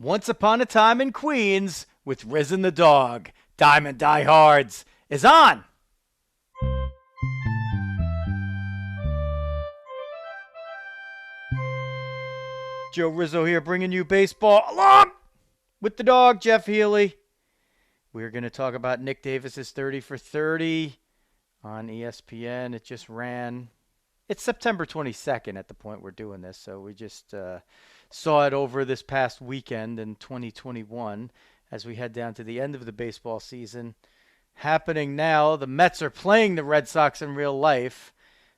Once Upon a Time in Queens with Riz and the Dog, Diamond Diehards, is on. Joe Rizzo here bringing you baseball along with the dog, Jeff Healy. We're going to talk about Nick Davis's 30 for 30 on ESPN. It just ran. It's September 22nd at the point we're doing this, so we just saw it over this past weekend in 2021 as we head down to the end of the baseball season. Happening now, the Mets are playing the Red Sox in real life,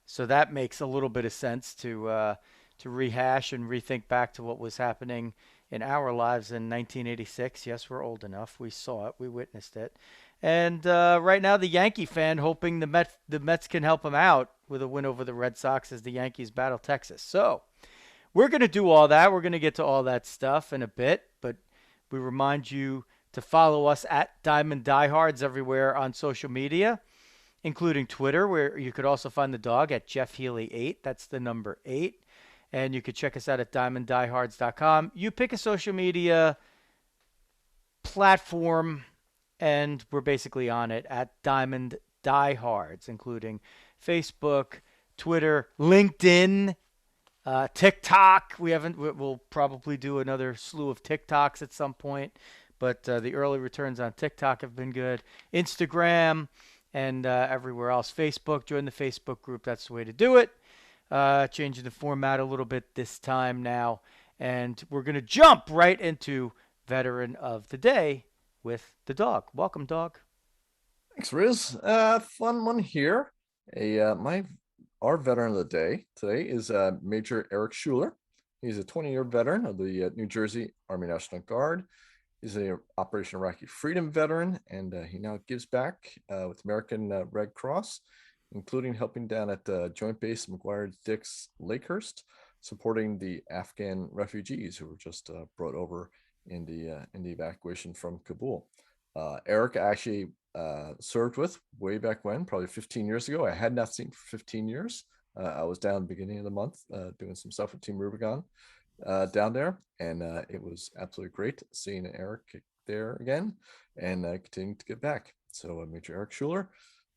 so that makes a little bit of sense to rehash and rethink back to what was happening in our lives in 1986. Yes, we're old enough. We saw it. We witnessed it. And right now, the Yankee fan hoping the Mets can help him out with a win over the Red Sox as the Yankees battle Texas. So we're going to do all that. We're going to get to all that stuff in a bit. But we remind you to follow us at Diamond Diehards everywhere on social media, including Twitter, where you could also find the dog at Jeff Healy 8. That's the number 8. And you could check us out at diamonddiehards.com. You pick a social media platform, and we're basically on it at Diamond Diehards, including Facebook, Twitter, LinkedIn, TikTok. We'll probably do another slew of TikToks at some point, but the early returns on TikTok have been good. Instagram and everywhere else. Facebook, join the Facebook group. That's the way to do it. Changing the format a little bit this time now. And we're going to jump right into Veteran of the Day with the dog. Welcome, dog. Thanks, Riz. Fun one here. Our veteran of the day today is Major Eric Schuler. He's a 20-year veteran of the New Jersey Army National Guard. He's a Operation Iraqi Freedom veteran, and he now gives back with American Red Cross, including helping down at Joint Base McGuire-Dix Lakehurst, supporting the Afghan refugees who were just brought over in the evacuation from Kabul. Eric actually served with way back when, probably 15 years ago. I had not seen for 15 years. I was down beginning of the month doing some stuff with Team Rubicon down there, and it was absolutely great seeing Eric there again and continuing to get back. So Major Eric Schuler,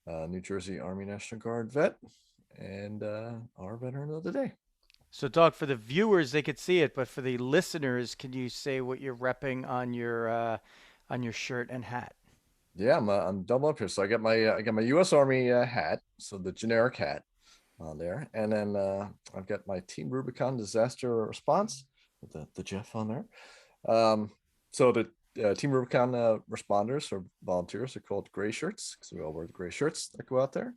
New Jersey Army National Guard vet, and our veteran of the day. So, dog, for the viewers, they could see it, but for the listeners, can you say what you're repping on your shirt and hat? Yeah, I'm double up here. So I got my U.S. Army hat, so the generic hat on there, and then I've got my Team Rubicon disaster response with the Jeff on there. So the Team Rubicon responders or volunteers are called gray shirts because we all wear the gray shirts that go out there.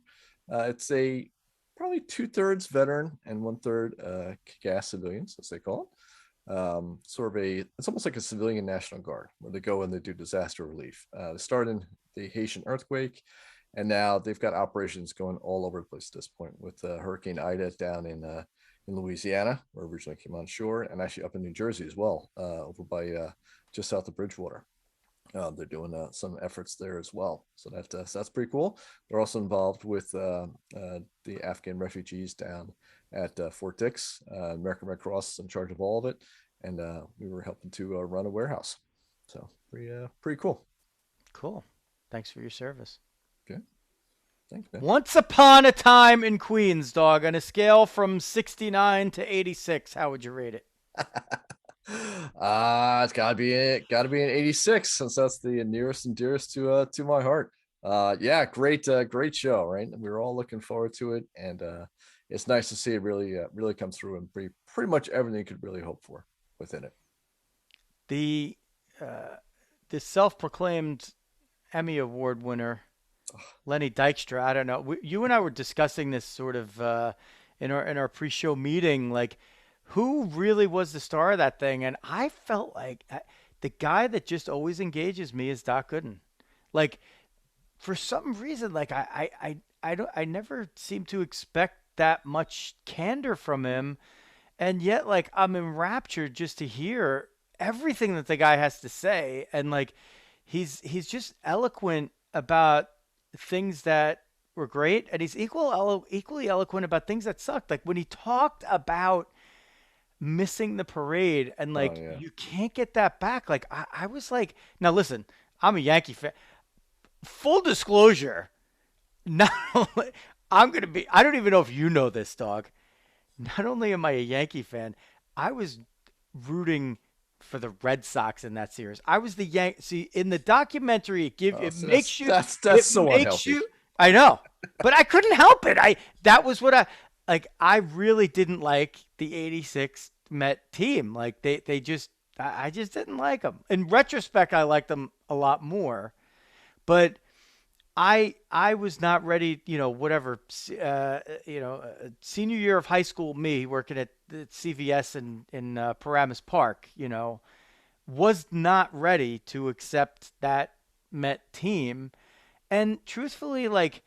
It's a probably 2/3 veteran and 1/3 kick-ass civilians, as they call it. It's almost like a civilian National Guard where they go and they do disaster relief. They started in the Haitian earthquake, and now they've got operations going all over the place at this point with Hurricane Ida down in Louisiana, where it originally came on shore, and actually up in New Jersey as well, over by just south of Bridgewater. They're doing some efforts there as well. So that's pretty cool. They're also involved with the Afghan refugees down at Fort Dix. American Red Cross is in charge of all of it. And we were helping to run a warehouse. So pretty cool. Cool. Thanks for your service. Okay. Thanks, man. Once Upon a Time in Queens, dog. On a scale from 69 to 86, how would you rate it? It's gotta be an 86 since that's the nearest and dearest to my heart. Yeah, great show, right? We were all looking forward to it, and it's nice to see it really come through and pretty much everything you could really hope for within it. The self-proclaimed Emmy Award winner, Lenny Dykstra. I don't know. You and I were discussing this sort of in our pre-show meeting, like who really was the star of that thing, and I felt like the guy that just always engages me is Doc Gooden. Like for some reason, like I never seem to expect that much candor from him, and yet like I'm enraptured just to hear everything that the guy has to say, and like he's just eloquent about things that were great, and he's equally eloquent about things that sucked. Like when he talked about missing the parade, and Oh like yeah. you can't get that back. Like I was like, now listen, I'm a Yankee fan. Full disclosure, not only I'm gonna be, I don't even know if you know this, dog. Not only am I a Yankee fan, I was rooting for the Red Sox in that series. I was the See, in the documentary, Oh, it so makes you, that's it so makes unhealthy. you. I know, but I couldn't help it. That was what I like. I really didn't like the '86 Met team. Like they just, I just didn't like them. In retrospect, I liked them a lot more, but I was not ready, whatever, senior year of high school, me working at the CVS in Paramus Park, was not ready to accept that Met team. And truthfully, like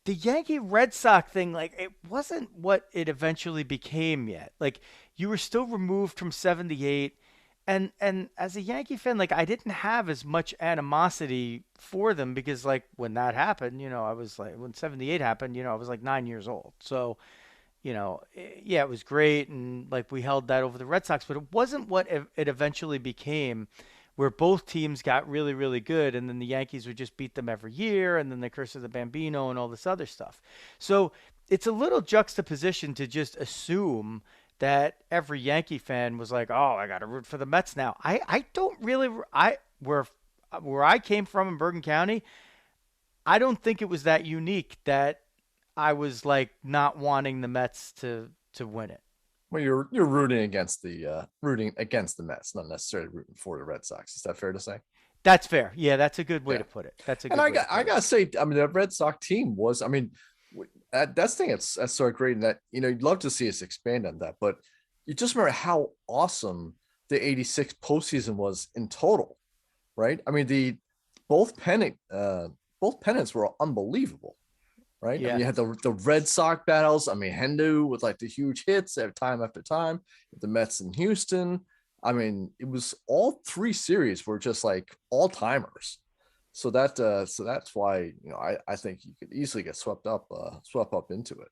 the Yankee Red Sox thing, like it wasn't what it eventually became yet. Like you were still removed from '78, and as a Yankee fan, like I didn't have as much animosity for them because like when that happened, I was like when '78 happened, I was like 9 years old. So yeah, it was great, and like we held that over the Red Sox, but it wasn't what it eventually became, where both teams got really, really good, and then the Yankees would just beat them every year, and then the curse of the Bambino and all this other stuff. So it's a little juxtaposition to just assume that every Yankee fan was like, "Oh, I got to root for the Mets now." I don't really I where I came from in Bergen County, I don't think it was that unique that I was like not wanting the Mets to win it. Well, you're rooting against the Mets, not necessarily rooting for the Red Sox. Is that fair to say? That's fair. Yeah, that's a good way Yeah. to put it. That's a And good way to I put it. gotta say, I mean, the Red Sox team was, I mean, that's thing that's so great, and that you'd love to see us expand on that, but you just remember how awesome the '86 postseason was in total, right? I mean, the both pennant both pennants were unbelievable, right? I mean, Yeah. you had the Red Sox battles. I mean, Hendu with like the huge hits every time after time. The Mets in Houston. I mean, it was all three series were just like all timers. So that's why I think you could easily get swept up into it.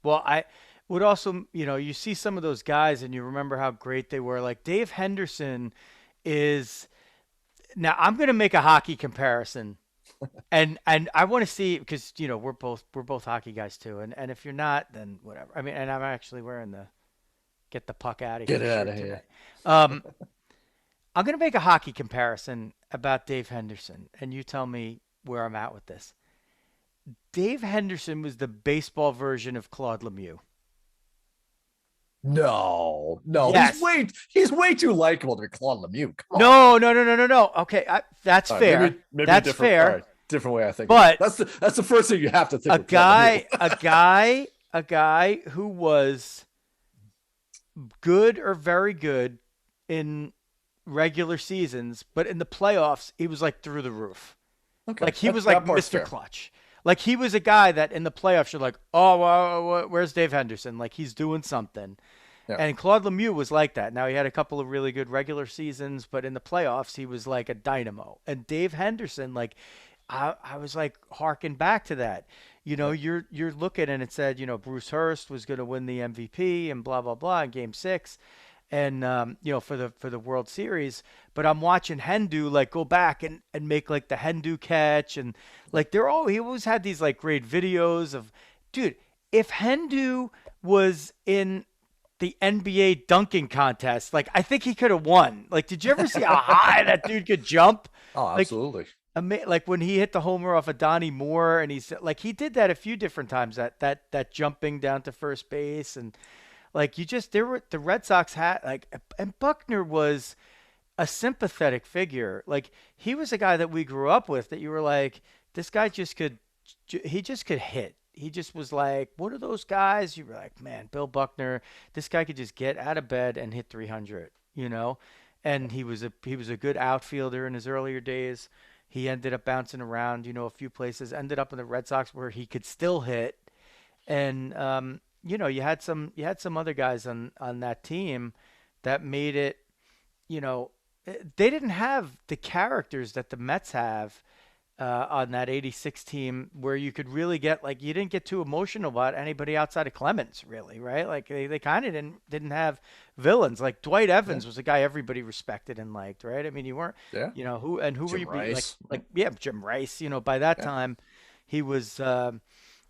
Well, I would also, you see some of those guys and you remember how great they were. Like Dave Henderson is now I'm going to make a hockey comparison. And I want to see because we're both hockey guys too. And if you're not, then whatever. I mean, and I'm actually wearing the get the puck out of Get here it out shirt of here. today. Um, I'm going to make a hockey comparison about Dave Henderson, and you tell me where I'm at with this. Dave Henderson was the baseball version of Claude Lemieux. No, no, Yes. he's way too likable to be Claude Lemieux. Come on. No, no, no, no, no, no. Okay, that's All right, fair. maybe a That's different. All right, fair. different way I think of it. But That's the first thing you have to think a of Claude Lemieux. guy, a guy, a guy who was good or very good in regular seasons, but in the playoffs, he was like through the roof. Okay, Like he was like that part's Mr. fair. Clutch. Like he was a guy that in the playoffs you're like, oh, well, where's Dave Henderson? Like he's doing something. Yeah. And Claude Lemieux was like that. Now he had a couple of really good regular seasons, but in the playoffs he was like a dynamo. And Dave Henderson, like I was like harking back to that. Yeah. You're looking and it said, Bruce Hurst was going to win the MVP and blah blah blah in Game 6, and for the World Series. But I'm watching Hendu like go back and make like the Hendu catch, and like he always had these like great videos of, dude. If Hendu was in the NBA dunking contest, like I think he could have won. Like, did you ever see how high that dude could jump? Oh, Like, absolutely. like when he hit the homer off of Donnie Moore, and he's like he did that a few different times. That jumping down to first base, and like there were the Red Sox had like, and Buckner was a sympathetic figure. Like he was a guy that we grew up with that you were like, this guy he just could hit. He just was like one of those guys. You were like, man, Bill Buckner, this guy could just get out of bed and hit 300, And he was a good outfielder in his earlier days. He ended up bouncing around, a few places. Ended up in the Red Sox where he could still hit, and you had some other guys on that team that made it. They didn't have the characters that the Mets have on that '86 team where you could really get like you didn't get too emotional about anybody outside of Clemens, really, right? Like they kind of didn't have villains. Like Dwight Yeah, Evans was a guy everybody respected and liked, right? I mean, you weren't, yeah. who were Jim you be like Rice, right? yeah, Jim Rice. By that Yeah, time, he was.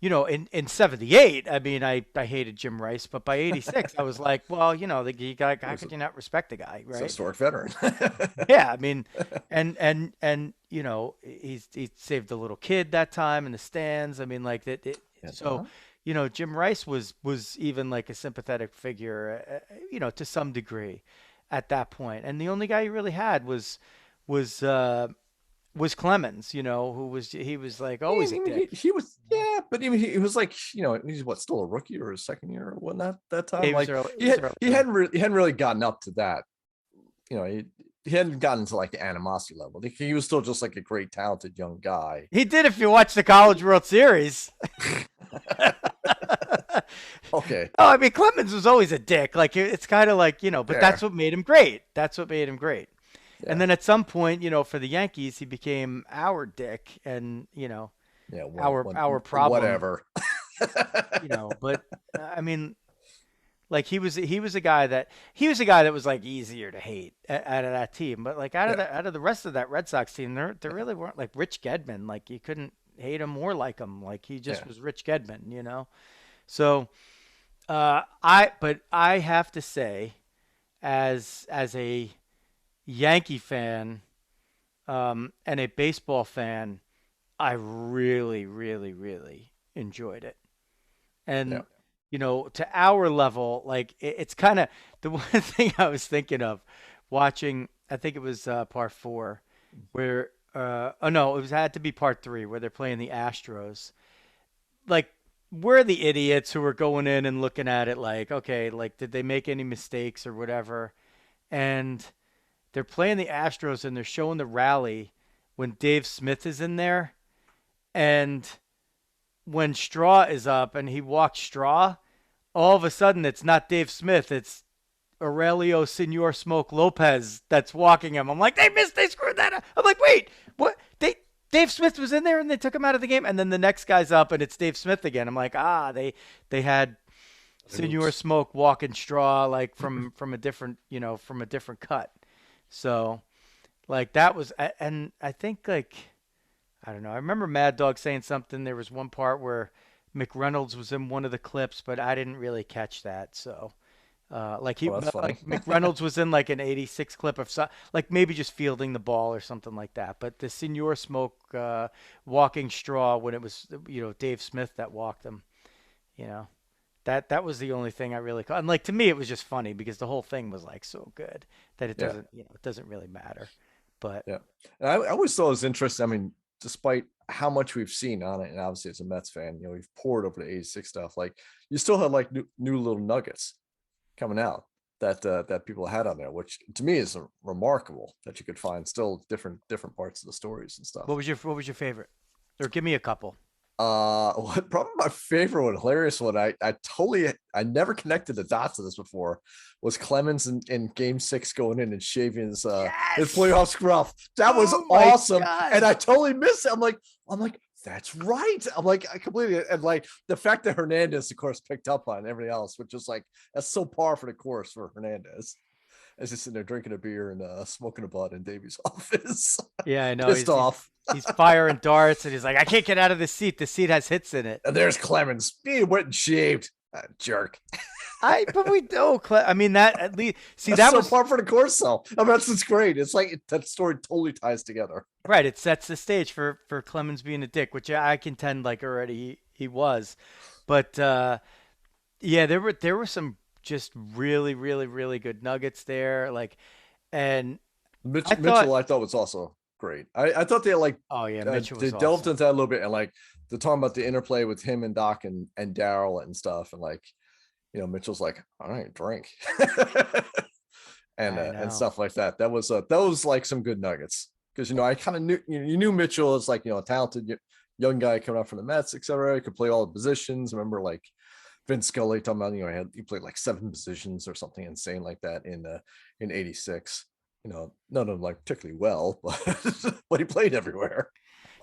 In '78, I mean, I hated Jim Rice, but by '86, I was like, well, he how was could you not respect the guy, a right? historic veteran. Yeah, I mean, and he saved a little kid that time in the stands. I mean, like that. Yeah, So, Jim Rice was even like a sympathetic figure, to some degree, at that point. And the only guy he really had was uh, was Clemens, he was like yeah, always a I mean, dick. he was, yeah, but even he was like, he's what, still a rookie or his second year or whatnot that Yeah, time. Like he was early on. he hadn't really gotten up to that. He hadn't gotten to like the animosity level. He was still just like a great, talented young guy. He did if you watch the College World Series. Okay, Oh, I mean, Clemens was always a dick. Like it's kind of like, but that's fair. what made him great. That's what made him great. And Yeah, then at some point, for the Yankees, he became our dick and, yeah. our problem, Whatever. but I mean, like he was a guy that was like easier to hate out of that team, but like Yeah, out of the rest of that Red Sox team, there really weren't like Rich Gedman. Like you couldn't hate him or like him. Like he just yeah. was Rich Gedman. So, but I have to say, as a Yankee fan, and a baseball fan, I really, really, really enjoyed it. Yeah. And to our level, like it's kind of the one thing I was thinking of watching. I think it was part four, where oh no, had to be part three where they're playing the Astros. Like we're the idiots who are going in and looking at it like, okay, like did they make any mistakes or whatever? And they're playing the Astros and they're showing the rally when Dave Smith is in there, and when Straw is up and he walks Straw, all of a sudden it's not Dave Smith, it's Aurelio Senor Smoke Lopez that's walking him. I'm like, they screwed that up. I'm like, wait, what? Dave Smith was in there and they took him out of the game, and then the next guy's up and it's Dave Smith again. I'm like, they had Senor Oops. Smoke walking Straw like from a different cut. So like that was, and I think like I don't know. I remember Mad Dog saying something. There was one part where McReynolds was in one of the clips, but I didn't really catch that. So, Oh, that's funny. like McReynolds was in like an '86 clip of like maybe just fielding the ball or something like that. But the Senor Smoke walking Straw when it was Dave Smith that walked him, you know that was the only thing I really caught. And like to me, it was just funny because the whole thing was like so good that it Yeah, doesn't really matter. But yeah. And I always thought it was interesting. I mean, despite how much we've seen on it, and obviously as a Mets fan, we've poured over the '86 stuff. Like you still had like new little nuggets coming out that people had on there, which to me is remarkable that you could find still different parts of the stories and stuff. what was your favorite? Or give me a couple. Probably my favorite one, hilarious one. I never connected the dots to this before. Was Clemens in Game 6 going in and shaving his Yes. playoff scruff? That was Oh my awesome, and God. I totally missed it. I'm like, that's right. I'm like, I completely, and like the fact that Hernandez, of course, picked up on everything else, which is like that's so par for the course for Hernandez. As he's sitting there drinking a beer and smoking a bud in Davy's office, Yeah, I know. pissed He's off. he's firing darts and he's like, I can't get out of the seat. The seat has hits in it. And there's Clemens. He went and shaved. Jerk. But we do. I mean, that at least see That's that so was far for the course, though. I mean, that's great. It's like that story totally ties together. right. It sets the stage for Clemens being a dick, which I contend like already he was. But yeah, there were some just really, really, really good nuggets there. Like, and I thought, Mitchell, I thought was also great. I thought they like oh yeah, Mitchell they was delved awesome. into that a little bit, and like they're talking about the interplay with him and Doc and Daryl and stuff, and like Mitchell's like, all right, drink, I and know. stuff like that. That was like some good nuggets because I kind of knew you knew Mitchell as like a talented young guy coming up from the Mets, etc. He could play all the positions. Remember like Vince Scully talking about he played like 7 positions or something insane like that in '86. None of them like particularly well, but but he played everywhere.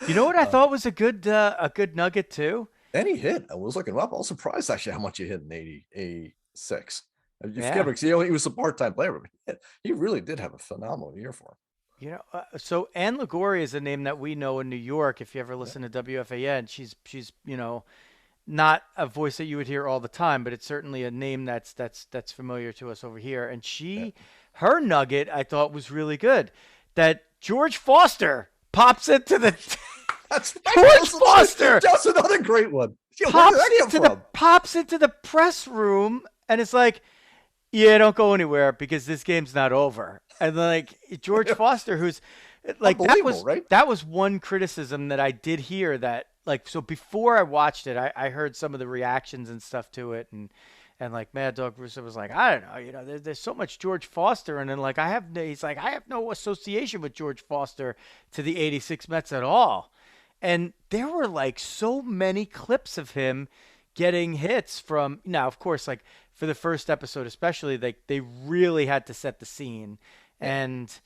You know what I thought was a good nugget too? And he hit. I was looking him up. I was surprised actually how much he hit in 86. You forget Yeah. because he was a part-time player, but he really did have a phenomenal year for So Ann Ligori is a name that we know in New York. If you ever him. listen to WFAN, she's not a voice that you would hear all the time, but it's certainly a name that's familiar to us over here. And Yeah. her nugget, I thought was really good. That George Foster pops into the That's George Foster just another great one. Yeah, where did that come from? pops into the press room, and it's like, yeah, don't go anywhere because this game's not over. And like George Foster, who's like Unbelievable, right? that was one criticism that I did hear, that like, so before I watched it, I heard some of the reactions and stuff to it, and like Mad Dog Russo was like, I don't know, there's so much George Foster, and then like he's like, I have no association with George Foster to the '86 Mets at all. And there were like so many clips of him getting hits from, now of course, like for the first episode especially, they really had to set the scene. Yeah. And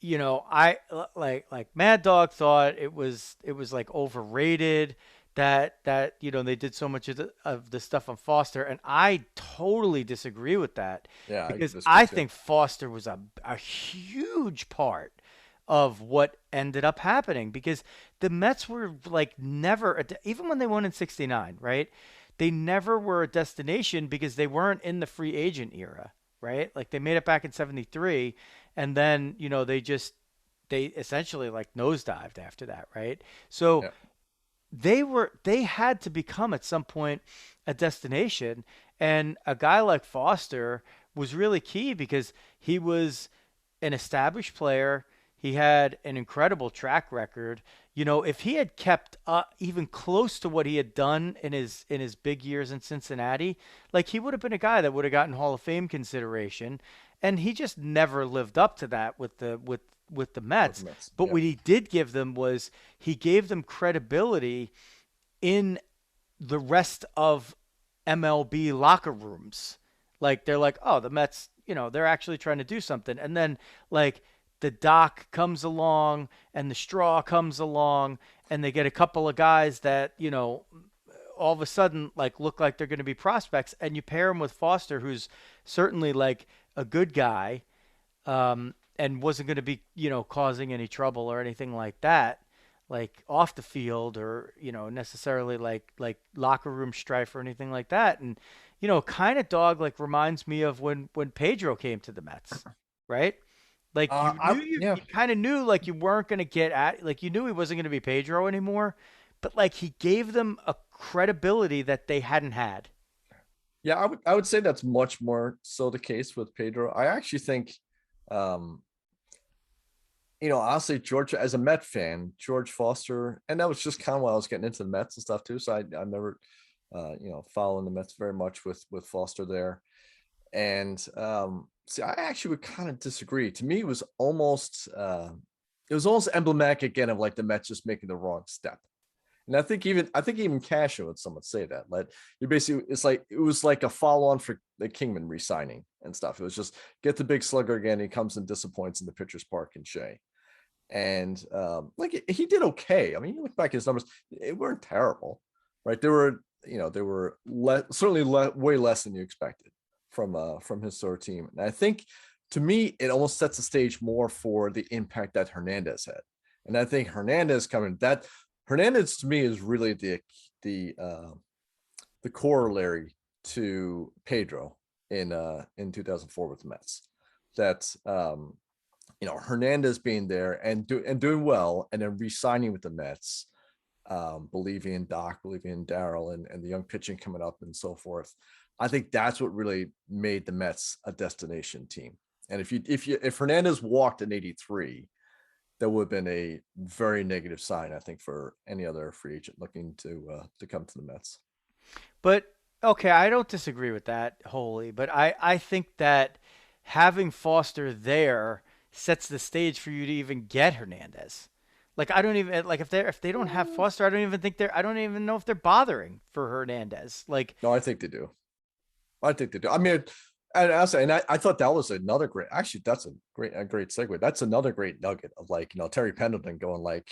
I like Mad Dog thought it was like overrated, that they did so much of the stuff on Foster, and I totally disagree with that, Yeah, I because disagree I too. think Foster was a huge part of what ended up happening, because the Mets were like never even when they won in '69, right? They never were a destination because they weren't in the free agent era, right? Like they made it back in '73, and then they essentially like nosedived after that, right? So Yeah. they had to become at some point a destination, and a guy like Foster was really key because he was an established player. He had an incredible track record. If he had kept even close to what he had done in his big years in Cincinnati, like he would have been a guy that would have gotten Hall of Fame consideration, and he just never lived up to that with the With the Mets. Mets. But Yeah. what he did give them was he gave them credibility in the rest of MLB locker rooms. Like they're like, oh, the Mets, they're actually trying to do something. And then like the Doc comes along and the Straw comes along, and they get a couple of guys that, all of a sudden like look like they're going to be prospects, and you pair them with Foster, who's certainly like a good guy, and wasn't going to be, causing any trouble or anything like that, like off the field, or necessarily like locker room strife or anything like that. And kind of Dog like reminds me of when Pedro came to the Mets, right? Like Yeah. you kind of knew like you weren't going to get at, like you knew he wasn't going to be Pedro anymore, but like he gave them a credibility that they hadn't had. Yeah, I would say that's much more so the case with Pedro. I actually think um honestly, George, as a Met fan, George Foster, and that was just kind of why I was getting into the Mets and stuff too. So I never following the Mets very much with Foster there. And see, I actually would kind of disagree. To me, it was almost emblematic again of like the Mets just making the wrong step. And I think even Casher would somewhat say that. Like you basically, it was like a follow on for the Kingman re-signing and stuff. It was just get the big slugger again. He comes and disappoints in the pitcher's park in Shea. And like he did okay. I mean, you look back at his numbers, it weren't terrible, right? They were certainly way less than you expected from his sort of team. And I think to me, it almost sets the stage more for the impact that Hernandez had. And I think Hernandez to me is really the corollary to Pedro in 2004 with the Mets. That Hernandez being there and doing well, and then re-signing with the Mets, believing in Doc, believing in Darryl, and the young pitching coming up and so forth. I think that's what really made the Mets a destination team. And if Hernandez walked in '83, that would have been a very negative sign, I think, for any other free agent looking to come to the Mets. But okay, I don't disagree with that wholly, but I think that having Foster there sets the stage for you to even get Hernandez. Like I don't even like if they don't have Foster, I don't even know if they're bothering for Hernandez. Like No, I think they do. I think they do. I mean, and I thought that was another great. Actually, that's a great segue. That's another great nugget of like Terry Pendleton going like,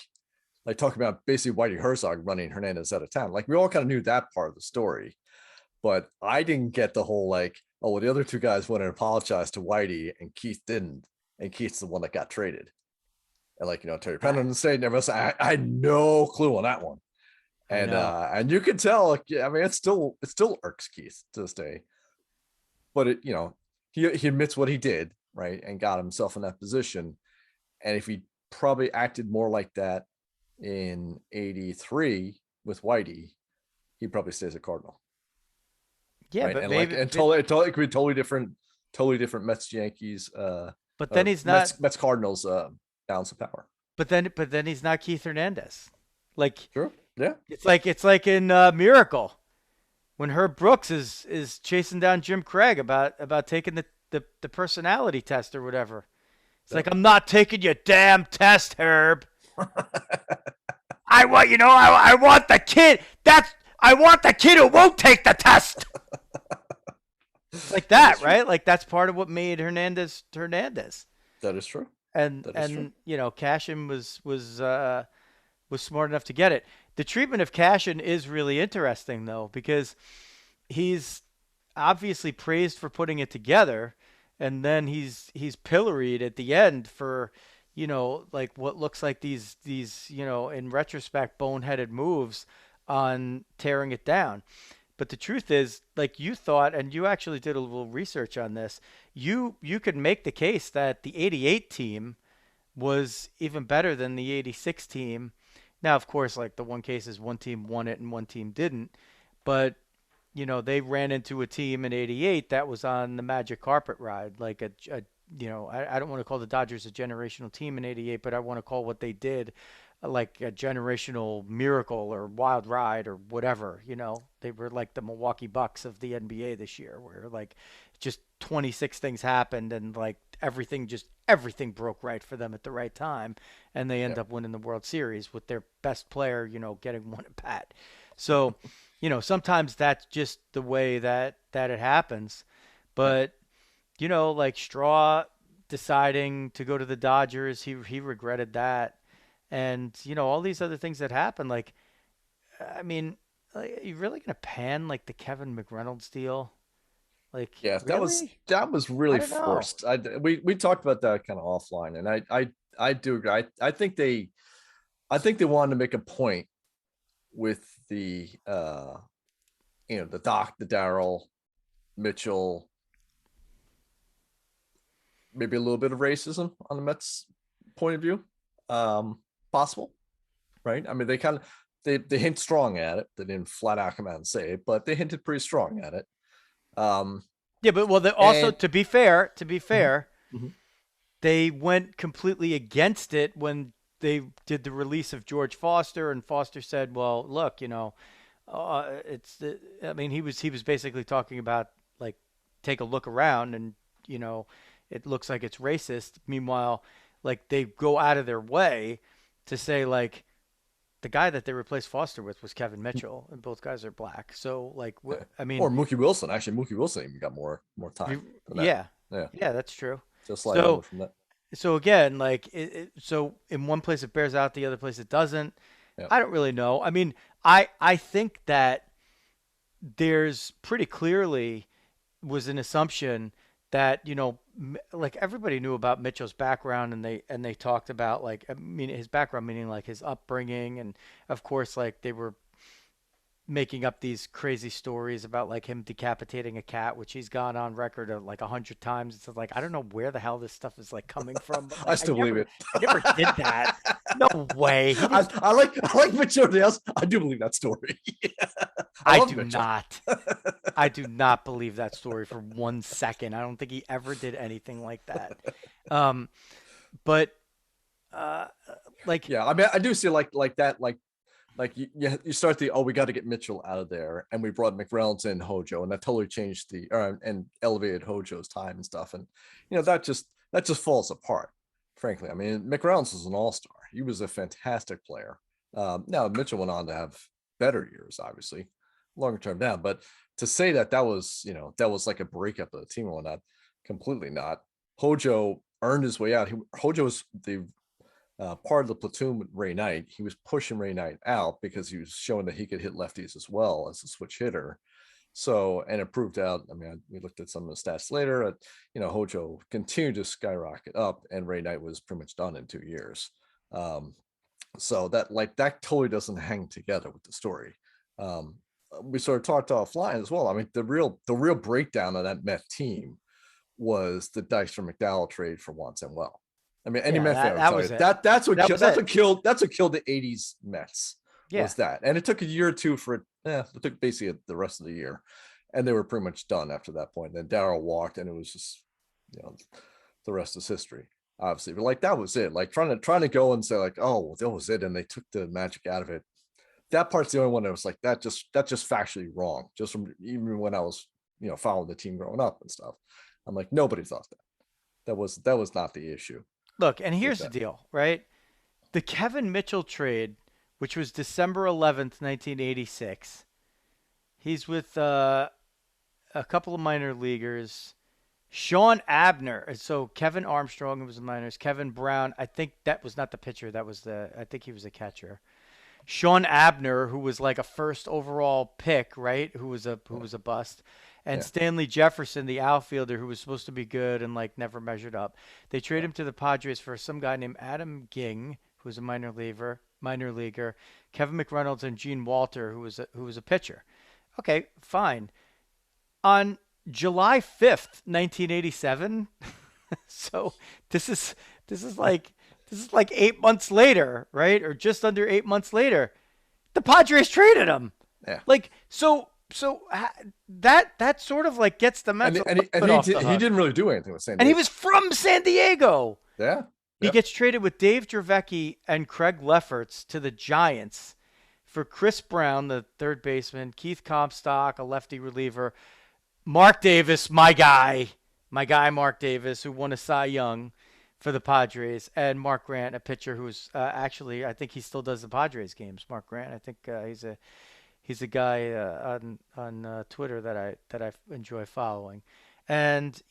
like talking about basically Whitey Herzog running Hernandez out of town. Like we all kind of knew that part of the story, but I didn't get the whole like, oh, well, the other two guys went and apologized to Whitey and Keith didn't, and Keith's the one that got traded. And like, Terry Pendleton stayed and everyone said, I had no clue on that one. And you could tell, like, I mean, it still irks Keith to this day. But he admits what he did, right, and got himself in that position. And if he probably acted more like that in '83 with Whitey, he probably stays a Cardinal. Yeah, right? but And maybe, like, and totally, it could be totally different Mets, Yankees, but then he's not. Mets Cardinals balance of power. But then he's not Keith Hernandez. Like, True. Yeah. it's like in Miracle, when Herb Brooks is chasing down Jim Craig about taking the personality test or whatever. It's like, I'm not taking your damn test, Herb. I want the kid. I want the kid who won't take the test. It's like that, right? Like that's part of what made Hernandez Hernandez. That is true. And Cashin was smart enough to get it. The treatment of Cashin is really interesting though, because he's obviously praised for putting it together, and then he's pilloried at the end for like what looks like these in retrospect boneheaded moves on tearing it down. But the truth is, like you thought, and you actually did a little research on this, you could make the case that the '88 team was even better than the '86 team. Now, of course, like the one case is one team won it and one team didn't, but they ran into a team in '88 that was on the magic carpet ride, like I don't want to call the Dodgers a generational team in '88, but I want to call what they did like a generational miracle or wild ride or whatever. They were like the Milwaukee Bucks of the NBA this year, where like just 26 things happened and like everything broke right for them at the right time, and they end up winning the World Series with their best player, getting one at bat. So, sometimes that's just the way that it happens. But like Straw deciding to go to the Dodgers, he regretted that. And all these other things that happen, like, I mean, like, are you really gonna pan like the Kevin McReynolds deal? Like, Yeah, really? that was I really don't know. forced. We talked about that kind of offline, and I do agree. I think they wanted to make a point with the the Doc, the Darryl, Mitchell, maybe a little bit of racism on the Mets point of view, possible, right? I mean, they kind of they hint strong at it. They didn't flat out come out and say it, but they hinted pretty strong at it. Yeah, but well, they also, to be fair, mm-hmm. they went completely against it when they did the release of George Foster, and Foster said, "Well, look, I mean, he was basically talking about like, take a look around, and it looks like it's racist." Meanwhile, like they go out of their way to say like the guy that they replaced Foster with was Kevin Mitchell, and both guys are black. So like, I mean, or Mookie Wilson. Actually, Mookie Wilson even got more time than that. Yeah, that's true. Just slide over from that. So again, like, so in one place it bears out, the other place it doesn't. Yeah. I don't really know. I mean, I think that there's pretty clearly was an assumption that like everybody knew about Mitchell's background, and they talked about, like, I mean, his background, meaning like his upbringing, and of course like they were making up these crazy stories about like him decapitating a cat, which he's gone on record of like 100 times. It's like, I don't know where the hell this stuff is like coming from. But, like, I still believe it. I never did that. No way. I like Mitchell else. I do believe that story. I do not. I do not believe that story for 1 second. I don't think he ever did anything like that. But like, yeah, I mean, I do see like that, like you start we got to get Mitchell out of there, and we brought McReynolds in Hojo, and that totally changed and elevated Hojo's time and stuff, and that just falls apart, frankly. I mean, McReynolds was an all-star. He was a fantastic player. Now Mitchell went on to have better years, obviously, longer term down, but to say that was like a breakup of the team or not, completely not. Hojo earned his way out. Hojo was the part of the platoon with Ray Knight. He was pushing Ray Knight out because he was showing that he could hit lefties as well as a switch hitter. So, and it proved out. I mean, we looked at some of the stats later. Hojo continued to skyrocket up, and Ray Knight was pretty much done in 2 years. So that totally doesn't hang together with the story. We sort of talked offline as well. I mean, the real breakdown of that Met team was the Dykstra McDowell trade for Juan Samuel. I mean, any Met fan would tell you that's what killed the '80s Mets. Was that, and it took a year or two for it. It took basically the rest of the year, and they were pretty much done after that point. Then Darryl walked, and it was just, the rest is history, obviously. But like that was it. Like trying to go and say like, oh, that was it, and they took the magic out of it. That part's the only one that was like that's just factually wrong. Just from even when I was following the team growing up and stuff, I'm like, nobody thought that was not the issue. Look, and here's the deal, right? The Kevin Mitchell trade, which was December 11th, 1986. He's with a couple of minor leaguers. Sean Abner. So Kevin Armstrong was the minors. Kevin Brown, I think that was not the pitcher. I think he was a catcher. Sean Abner, who was like a first overall pick, right? Who was a bust. And Stanley Jefferson, the outfielder, who was supposed to be good and like never measured up. They trade him to the Padres for some guy named Adam Ging, who was a minor leaguer, Kevin McReynolds, and Gene Walter, who was a pitcher. Okay, fine. On July 5th, 1987, so this is like 8 months later, right? Or just under 8 months later, the Padres traded him. Yeah. Like so that sort of like gets the Mets and he didn't really do anything with San Diego. And he was from San Diego. Yeah. He gets traded with Dave Dravecki and Craig Lefferts to the Giants for Chris Brown, the third baseman, Keith Comstock, a lefty reliever, Mark Davis, my guy Mark Davis, who won a Cy Young for the Padres, and Mark Grant, a pitcher who's actually, I think he still does the Padres games. Mark Grant, I think he's a guy on Twitter that I enjoy following, and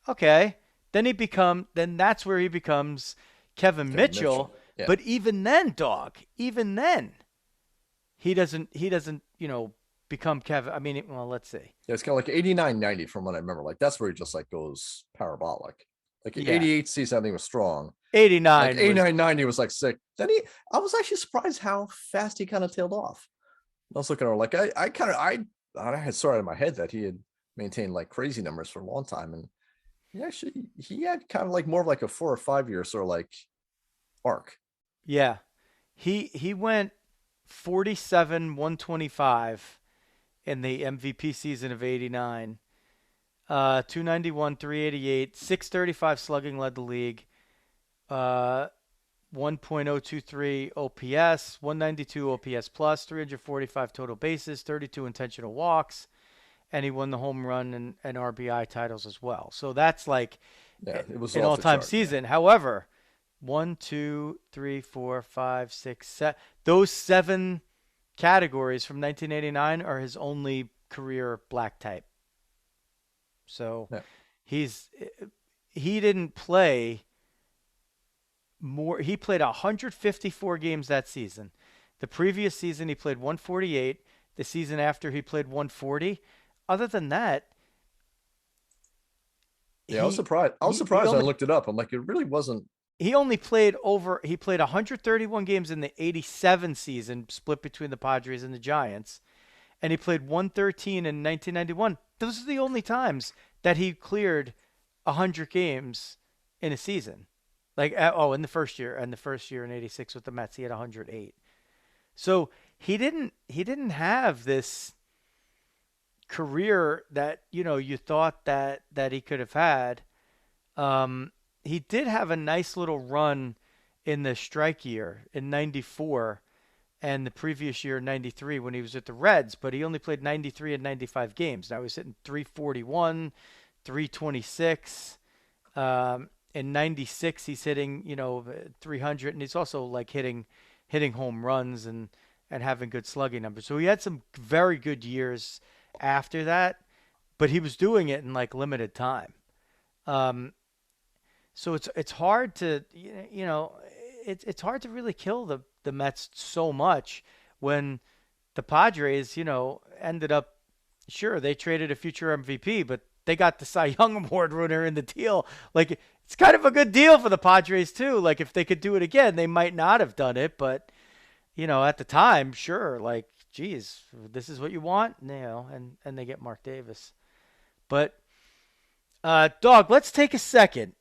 okay. Then that's where he becomes Kevin Mitchell. Yeah. But even then, he doesn't, become Kevin. I mean, well, let's see. Yeah, it's kind of like 89, 90 from what I remember. Like that's where he just like goes parabolic. Like 88 season, I think was strong. 89. Like 89, 90 was like sick. Then I was actually surprised how fast he kind of tailed off. I was looking at like I had sort of in my head that he had maintained like crazy numbers for a long time, and he had kind of like more of like a 4 or 5 year sort of like arc. Yeah. He went 47, 125 in the MVP season of 89. 291, 388, 635 slugging led the league. 1.023 OPS, 192 OPS plus, 345 total bases, 32 intentional walks. And he won the home run and RBI titles as well. So that's like it was an all-time season. Yeah. However, 1, 2, 3, 4, 5, 6, 7. Those 7 categories from 1989 are his only career black type. So he didn't play more. He played 154 games that season. The previous season he played 148. The season after he played 140. Other than that, I was surprised. I looked it up. I'm like, it really wasn't. He played 131 games in the 87 season, split between the Padres and the Giants. And he played 113 in 1991. Those are the only times that he cleared 100 games in a season. Like, in the first year. And the first year in 86 with the Mets, he had 108. So he didn't have this career that you thought that he could have had. He did have a nice little run in the strike year in 94 and the previous year in 93 when he was at the Reds, but he only played 93 and 95 games. Now he's hitting 341, 326. In 96 he's hitting 300, and he's also like hitting home runs and having good slugging numbers. So he had some very good years after that, but he was doing it in like limited time. So it's hard to it's hard to really kill the Mets so much when the Padres, ended up, sure, they traded a future MVP, but they got the Cy Young Award winner in the deal. Like, it's kind of a good deal for the Padres too. Like, if they could do it again, they might not have done it, but at the time, sure, like, geez, this is what you want, and they get Mark Davis. But Dog, let's take a second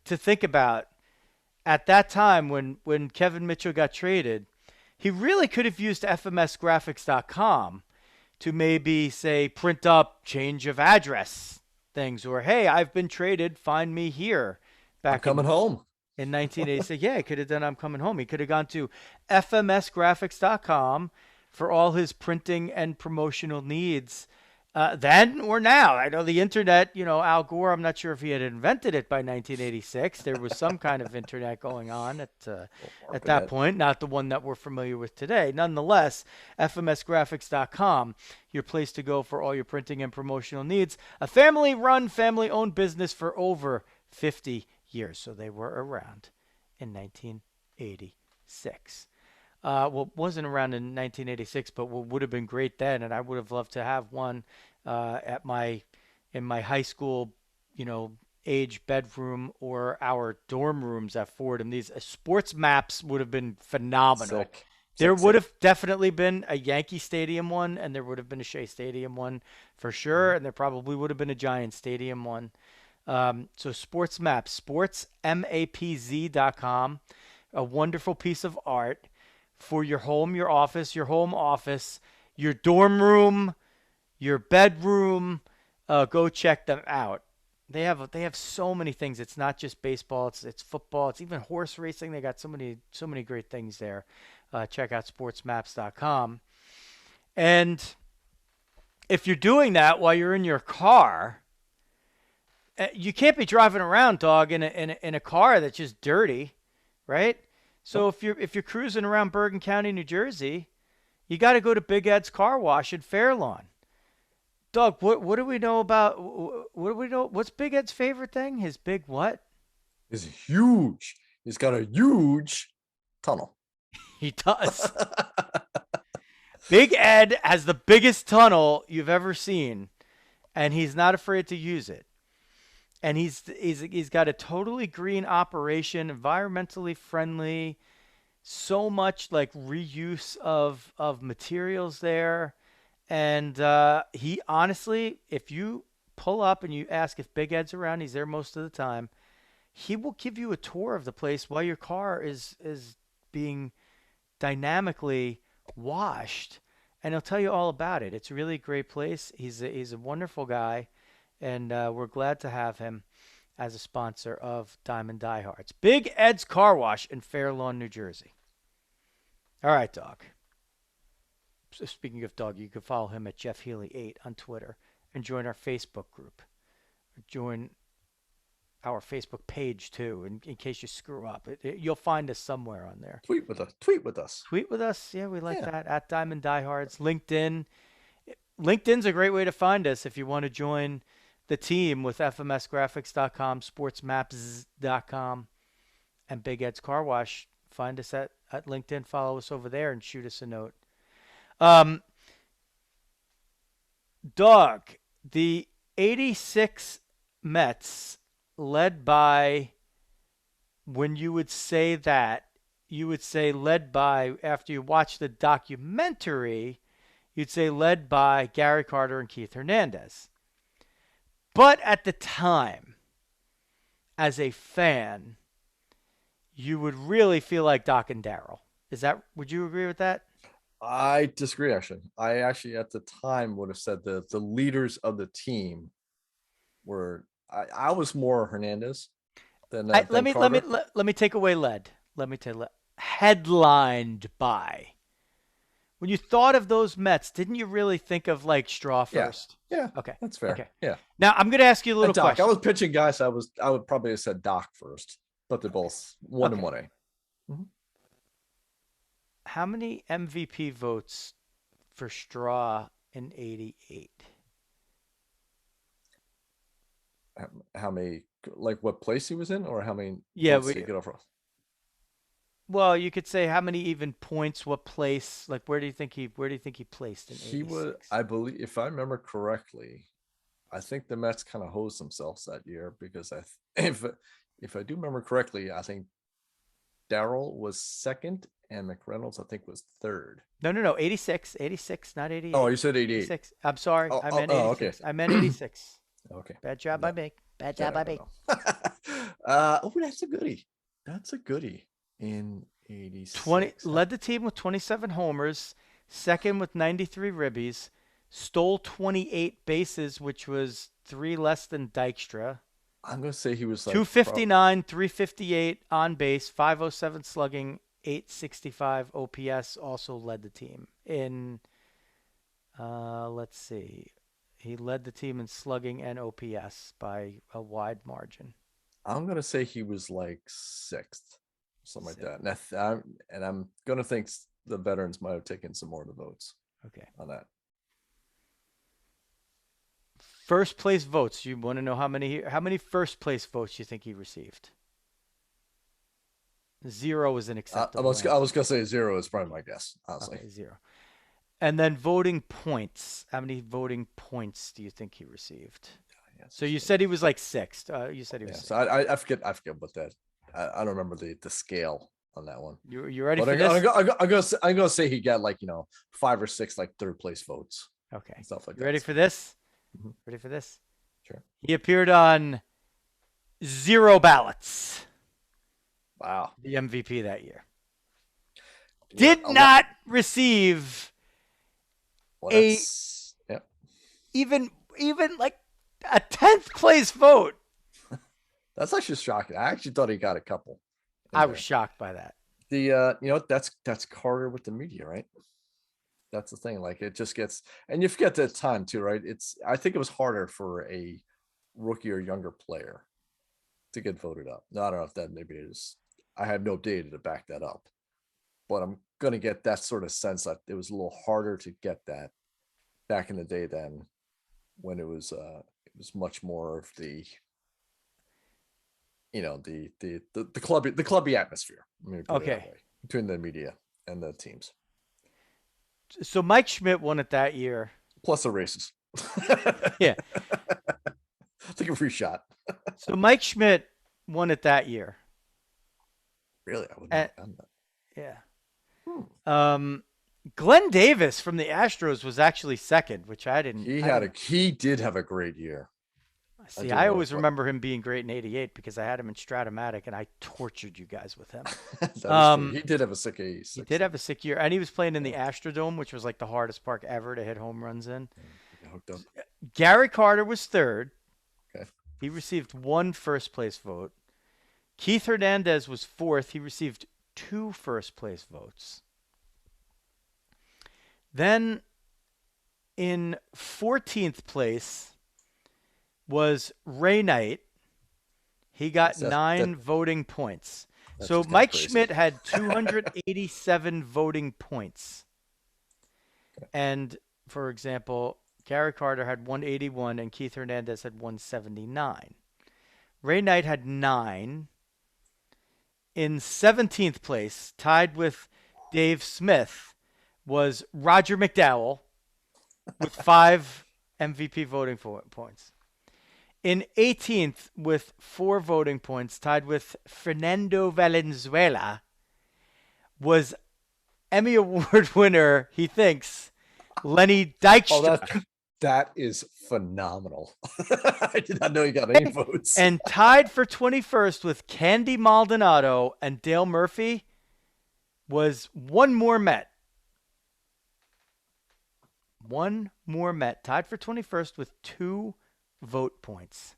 to think about at that time when Kevin Mitchell got traded. He really could have used FMSgraphics.com to maybe say print up change of address things, or hey, I've been traded, find me here. I'm Back coming home. in 1986, yeah, he could have done I'm coming home. He could have gone to FMSgraphics.com for all his printing and promotional needs. Then or now. I know the internet, Al Gore, I'm not sure if he had invented it by 1986. There was some kind of internet going on at that point, not the one that we're familiar with today. Nonetheless, FMSgraphics.com, your place to go for all your printing and promotional needs. A family-run, family-owned business for over 50 years. So they were around in 1986. Well, it wasn't around in 1986, but what would have been great then, and I would have loved to have one in my high school, age bedroom or our dorm rooms at Fordham. These sports maps would have been phenomenal. Sick. There Sick, would sick. have definitely been a Yankee Stadium one, and there would have been a Shea Stadium one for sure, and there probably would have been a Giant Stadium one. So sports maps, sportsmapz.com, a wonderful piece of art for your home, your office, your home office, your dorm room, your bedroom. Go check them out. They have so many things. It's not just baseball. It's football. It's even horse racing. They got so many great things there. Check out sportsmaps.com. And if you're doing that while you're in your car, you can't be driving around, dog, in a car that's just dirty, right? So if you're cruising around Bergen County, New Jersey, you got to go to Big Ed's Car Wash in Fairlawn. Doug, what do we know about what do we know? What's Big Ed's favorite thing? His big what? Is huge. He's got a huge tunnel. He does. Big Ed has the biggest tunnel you've ever seen, and he's not afraid to use it. And he's got a totally green operation, environmentally friendly, so much like reuse of materials there. And he honestly, if you pull up and you ask if Big Ed's around, he's there most of the time. He will give you a tour of the place while your car is being dynamically washed, and he'll tell you all about it. It's really a great place. He's a wonderful guy, and we're glad to have him as a sponsor of Diamond Diehards. Big Ed's Car Wash in Fairlawn, New Jersey. All right, Dog. So speaking of Dog, you can follow him at Jeff Healy 8 on Twitter and join our Facebook group. Join our Facebook page too, in case you screw up. You'll find us somewhere on there. Tweet with us. Tweet with us. Tweet with us. Yeah, we like that. At Diamond Diehards. LinkedIn. LinkedIn's a great way to find us if you want to join the team with FMSgraphics.com, sportsmaps.com, and Big Ed's Car Wash. Find us at LinkedIn. Follow us over there and shoot us a note. Dog, the 86 Mets, led by, when you would say that, you would say led by, after you watch the documentary, you'd say led by Gary Carter and Keith Hernandez. But at the time, as a fan, you would really feel like Doc and Darryl. Would you agree with that? I disagree, actually. I actually, at the time, would have said the leaders of the team were, I was more Hernandez than let than me Carter. let me take away led. Let me tell you, headlined by. When you thought of those Mets, didn't you really think of like Straw first? Yeah. Okay. That's fair. Okay. Yeah. Now I'm going to ask you a little Doc. question. I was pitching guys. I would probably have said Doc first, but they're both 1 and 1A. Mm-hmm. How many MVP votes for Straw in '88? how many, like what place he was in, or how many Yeah, votes did we he get off? well, you could say how many even points, what place, like where do you think he placed in He was, 86? I believe, if I remember correctly, I think the Mets kind of hosed themselves that year because if I do remember correctly, I think Darrell was second and McReynolds I think was third. No, no, no, 86, 86, not Oh, 88. you said 88. 86. I'm sorry. Oh, I oh, meant oh, okay. 86. I meant 86. Okay. Bad job No, by me. Bad you job by never me. know. Oh, that's a goodie. That's a goodie in 20 86. led the team with 27 homers, second with 93 ribbies, stole 28 bases, which was 3 less than Dykstra. I'm gonna say he was like 259, 358 on base, 507 slugging, 865 OPS. Also led the team in. Let's see, he led the team in slugging and OPS by a wide margin. I'm gonna say he was like sixth, something like Six. that. And I'm gonna think the veterans might have taken some more of the votes Okay. on that. First place votes. You want to know how many first place votes you think he received? 0 is an I acceptable was answer. I was gonna say zero is probably my guess, honestly. Okay, 0. And then voting points. How many voting points do you think he received? Yes, So you said he was like sixth. You said he was yeah. sixth. So I forget what that. I don't remember the scale on that one. You ready But for this? I'm gonna say he got like 5 or 6 like third place votes Okay. and stuff like You that. ready for this? Mhm. Ready for this? Sure. He appeared on 0 ballots. Wow. The MVP that year. Yeah, Did not receive well, a that's yeah. even like a 10th place vote. That's actually shocking. I actually thought he got a couple. I was shocked by that. That's Carter with the media, right? That's the thing. Like it just gets, and you forget the time too, right? I think it was harder for a rookie or younger player to get voted up. Now, I don't know if that maybe is. I have no data to back that up, but I'm gonna get that sort of sense that it was a little harder to get that back in the day than when it was much more of the clubby atmosphere. Let me put it that Okay. way, between the media and the teams, So Mike Schmidt won it that year. plus the races. Yeah. Take a free shot. So Mike Schmidt won it that year. Really, I wouldn't And, have done that. yeah. Hmm. Glenn Davis from the Astros was actually second, which I didn't. He did have a great year. See, I always remember him being great in '88 because I had him in Stratomatic and I tortured you guys with him. That is true. He did have a sick He did have a sick year, and he was playing in the Astrodome, which was like the hardest park ever to hit home runs in. He hooked up. Gary Carter was third. Okay. He received 1 first place vote. Keith Hernandez was fourth. He received 2 first place votes. Then in 14th place was Ray Knight. He got 9 voting points. So Mike Schmidt had 287 voting points. Okay. And for example, Gary Carter had 181 and Keith Hernandez had 179. Ray Knight had 9. In 17th place, tied with Dave Smith, was Roger McDowell with 5 MVP voting points. In 18th, with 4 voting points, tied with Fernando Valenzuela, was Emmy Award winner, he thinks, Lenny Dykstra. Oh, that is phenomenal. I did not know he got any votes. And tied for 21st with Candy Maldonado and Dale Murphy was one more Met. One more Met, tied for 21st with 2 vote points.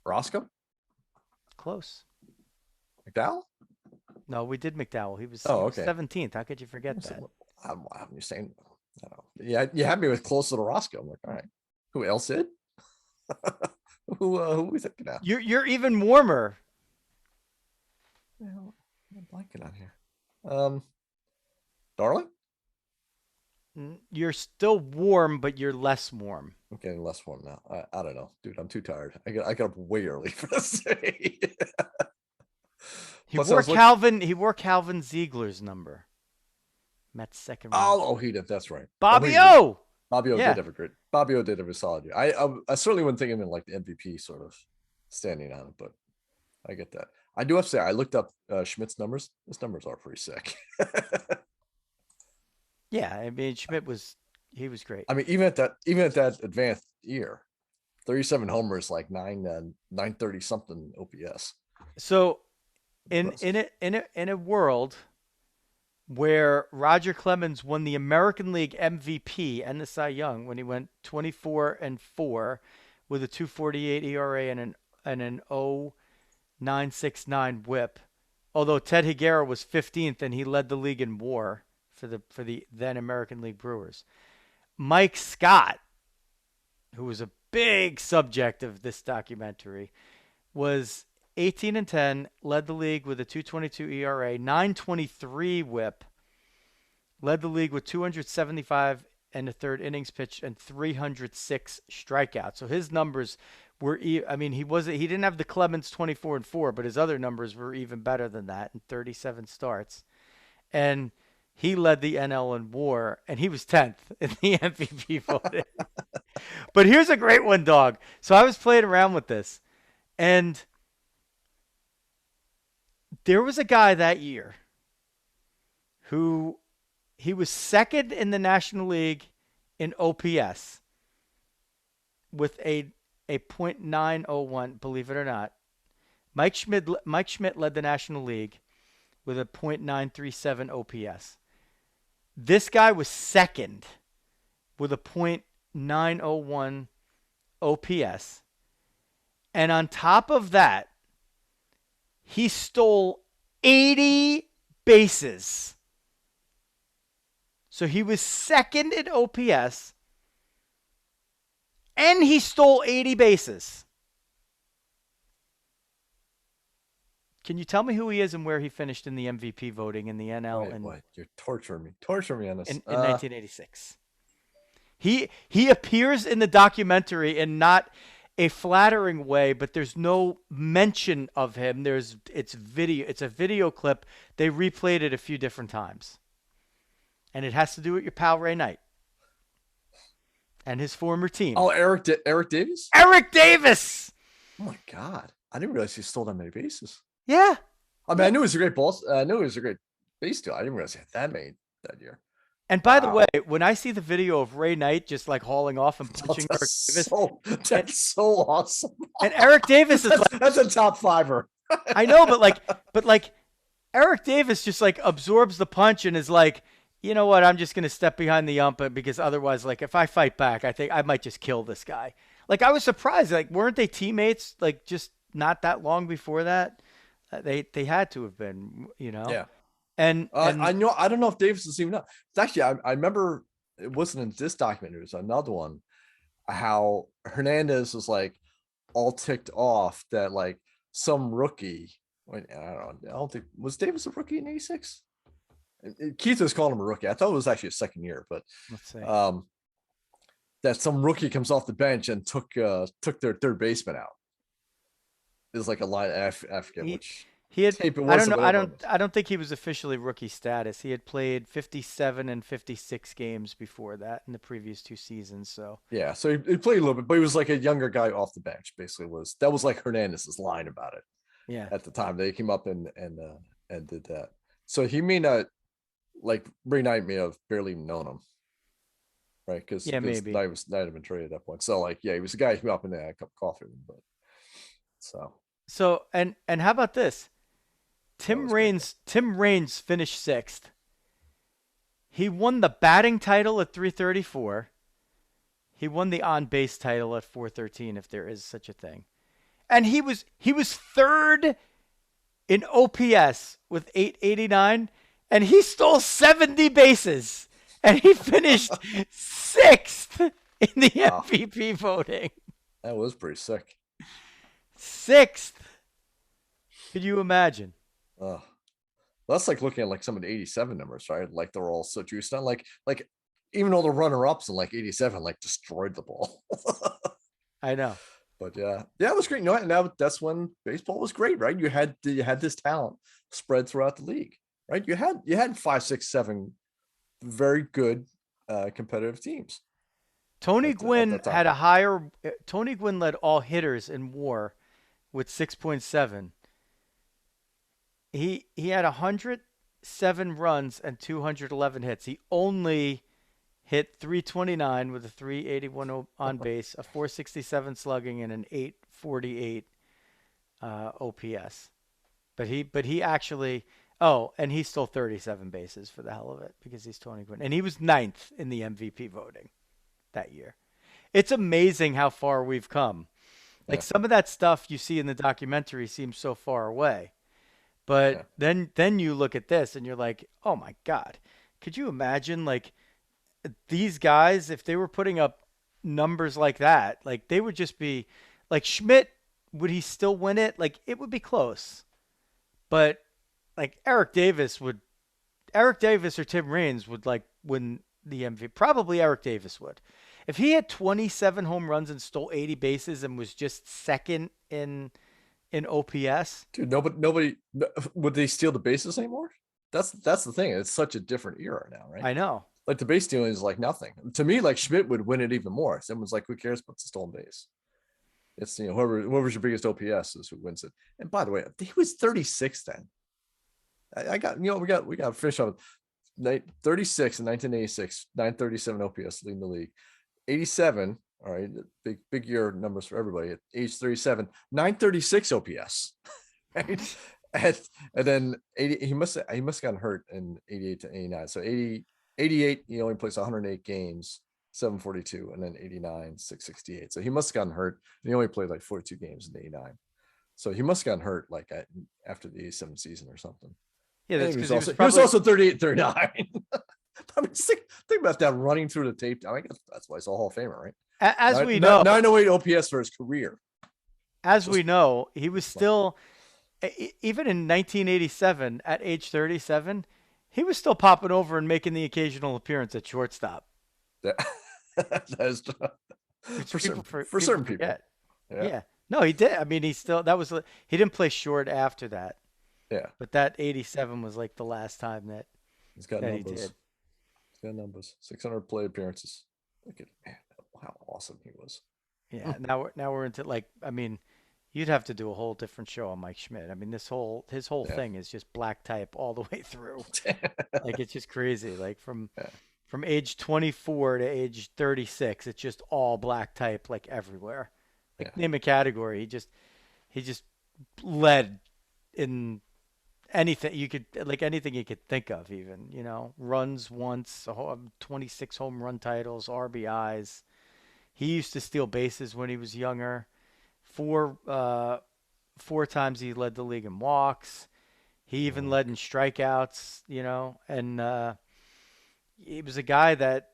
Roscoe? Close. McDowell? No, we did McDowell. He was, okay. 17th. How could you forget that? I'm just saying. I don't know. Yeah, you had me with closer to Roscoe. I'm like, all right. Who else did? who are we thinking of? You're even warmer. I'm blanking on here. Darling? You're still warm, but you're less warm. I'm getting less warm now. I don't know, dude. I'm too tired. I got up way early for this. He Plus, I wore was looking. Calvin Ziegler's number. Mets second round. Oh, he did. That's right. Oh, Bobby he did. O. Bobby O did Yeah. have a great. Bobby O did have a solid year. I certainly wouldn't think of him in like the MVP sort of standing on it, but I get that. I do have to say I looked up Schmidt's numbers. His numbers are pretty sick. Yeah. I mean, he was great. I mean, even at that advanced year, 37 homers, like 930 something OPS. So Impressive. in a world where Roger Clemens won the American League MVP and the Cy Young when he went 24-4 with a 2.48 ERA and an 0.969 WHIP. Although Ted Higuera was 15th and he led the league in WAR for the then American League Brewers. Mike Scott, who was a big subject of this documentary, was 18-10, led the league with a 2.22 ERA, 9.23 WHIP, led the league with 275 and a third innings pitched and 306 strikeouts. So his numbers were, I mean, he didn't have the Clemens 24-4, but his other numbers were even better than that in 37 starts. And he led the NL in WAR, and he was 10th in the MVP voting. But here's a great one, dog. So I was playing around with this, and there was a guy that year who he was second in the National League in OPS with a .901, believe it or not. Mike Schmidt led the National League with a .937 OPS. This guy was second with a .901 OPS. And on top of that, he stole 80 bases. So he was second in OPS, and he stole 80 bases. Can you tell me who he is and where he finished in the MVP voting in the NL Wait, you're torturing me. Torture me on this. in 1986? He appears in the documentary in not a flattering way, but there's no mention of him. It's a video clip. They replayed it a few different times. And it has to do with your pal Ray Knight and his former team. Oh, Eric Davis? Eric Davis. Oh my God. I didn't realize he stole that many bases. Yeah. I mean, I knew he was a great ball. I knew he was a great base steal. I didn't realize he had that many that year. And by the way, when I see the video of Ray Knight just like hauling off and punching Eric Davis, That's so awesome. And Eric Davis is that's a top fiver. I know, but like Eric Davis just like absorbs the punch and is like, you know what? I'm just gonna step behind the ump because otherwise, like if I fight back, I think I might just kill this guy. Like I was surprised. Like weren't they teammates? Like just not that long before that, they had to have been. Yeah. And I know. I don't know if Davis is even up. It's actually I remember it wasn't in this documentary. It was another one. How Hernandez was like all ticked off that like some rookie. I don't think was Davis a rookie in '86. Keith was calling him a rookie. I thought it was actually a second year, but let's see. That some rookie comes off the bench and took their third baseman out. Is like a line. I forget which. He had. Tape it I was don't know. I don't think he was officially rookie status. He had played 57 and 56 games before that in the previous two seasons. So yeah, so he played a little bit, but he was like a younger guy off the bench. Basically, that was like Hernandez's line about it. Yeah. At the time, they came up and did that. So he may not like Ray Knight may have barely even known him, right? Because maybe Knight had been traded at that point. So like, yeah, he was a guy who came up and had a cup of coffee with him, but so and how about this? Tim Raines finished 6th. He won the batting title at 334. He won the on base title at 413, if there is such a thing. And he was third in OPS with 889, and he stole 70 bases, and he finished 6th in the MVP voting. That was pretty sick. 6th. Could you imagine? That's like looking at like some of the 87 numbers, right? Like they're all so juiced. Not like even though the runner-ups in like 87 like destroyed the ball. I know. But yeah, it was great. You know, and that's when baseball was great, right? You had this talent spread throughout the league, right? You had 5, 6, 7 very good competitive teams Tony at Gwynn that time. had a higher. Tony Gwynn led all hitters in WAR with 6.7. He had 107 runs and 211 hits. He only hit 329 with a 381 on base, a 467 slugging, and an 848 OPS. But he actually and he stole 37 bases for the hell of it because he's Tony Gwynn, and he was ninth in the MVP voting that year. It's amazing how far we've come. Like Yeah, some of that stuff you see in the documentary seems so far away. yeah. But then you look at this and you're like, "Oh my God. Could you imagine like these guys if they were putting up numbers like that? Like they would just be like Schmidt, would he still win it? Like it would be close. But like Eric Davis or Tim Raines would like win the MVP. Probably Eric Davis would. If he had 27 home runs and stole 80 bases and was just second in OPS. Dude, nobody would they steal the bases anymore? That's the thing. It's such a different era now, right? I know. Like the base stealing is like nothing to me. Like Schmidt would win it even more. Someone's like, who cares about the stolen base? It's whoever's your biggest OPS is who wins it. And by the way, he was 36 then. I got we got to finish up 36 in 1986, 937 OPS leading the league. 87, all right, big year numbers for everybody at age 37, 936 OPS. Right? And then 80, he must have gotten hurt in 88 to 89. So 88, he only plays 108 games, 742, and then 89, 668. So he must have gotten hurt. And he only played like 42 games in 89. So he must have gotten hurt like after the 87 season or something. Yeah, that's he because was also 38, 39. I mean, think about that running through the tape. I guess that's why he's a Hall of Famer, right? as we know, 908 OPS for his career. as we know, he was still even in 1987 at age 37, he was still popping over and making the occasional appearance at shortstop. Yeah. That is for certain people. Yeah. No, he did. I mean, he didn't play short after that. Yeah. But that 87 was like the last time that he's got that numbers. he did. He's got numbers. 600 play appearances. Look at man, how awesome he was. Yeah. Now we're into like, I mean, you'd have to do a whole different show on Mike Schmidt. I mean, his whole thing is just black type all the way through. Like it's just crazy. Like from age 24 to age 36, it's just all black type like everywhere. Like name a category, he just led in anything you could think of, even, runs once, 26 home run titles, RBIs. He used to steal bases when he was younger. Four times he led the league in walks. He even led in strikeouts, and he was a guy that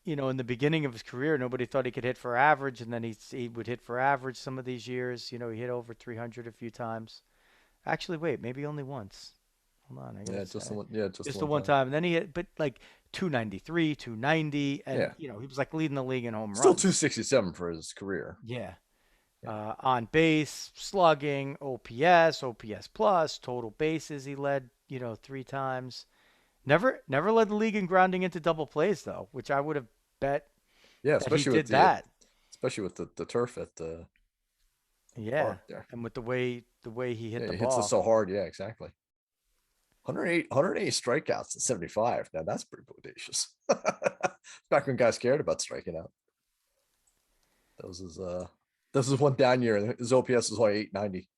in the beginning of his career, nobody thought he could hit for average, and then he would hit for average some of these years. He hit over 300 a few times. Actually, wait, maybe only once. Hold on, just the one time. And then he hit, but like 293, 290, and he was like leading the league in home runs. Still 267 for his career. Yeah. On base, slugging, OPS plus, total bases he led, 3 times. Never led the league in grounding into double plays though, which I would have bet. Yeah, especially with that. Especially with the turf at the park there. And with the way he hit the ball. He hits it so hard. Yeah, exactly. 108 strikeouts in 75. Now that's pretty bodacious. Back when guys cared about striking out. This is one down year, and his OPS is only 890.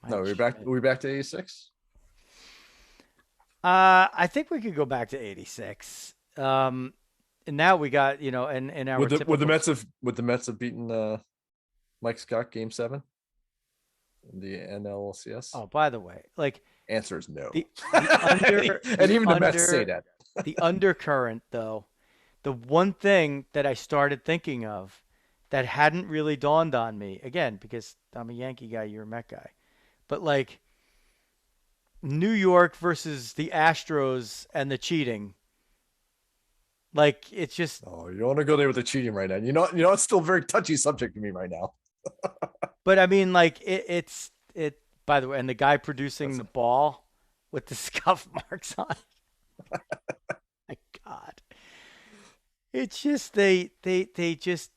No, we're back to 86. I think we could go back to 86. And now we got, in our would the Mets have beaten Mike Scott Game 7 in the NLCS? Oh, by the way, like answer is no. And even the Mets say that. The undercurrent, though, the one thing that I started thinking of that hadn't really dawned on me, again, because I'm a Yankee guy, you're a Met guy, but like New York versus the Astros and the cheating. Like it's just, Oh, you don't want to go there with the cheating right now. It's still a very touchy subject to me right now. but I mean, like it. By the way, and the guy producing That's the ball with the scuff marks on. My God, it's just they just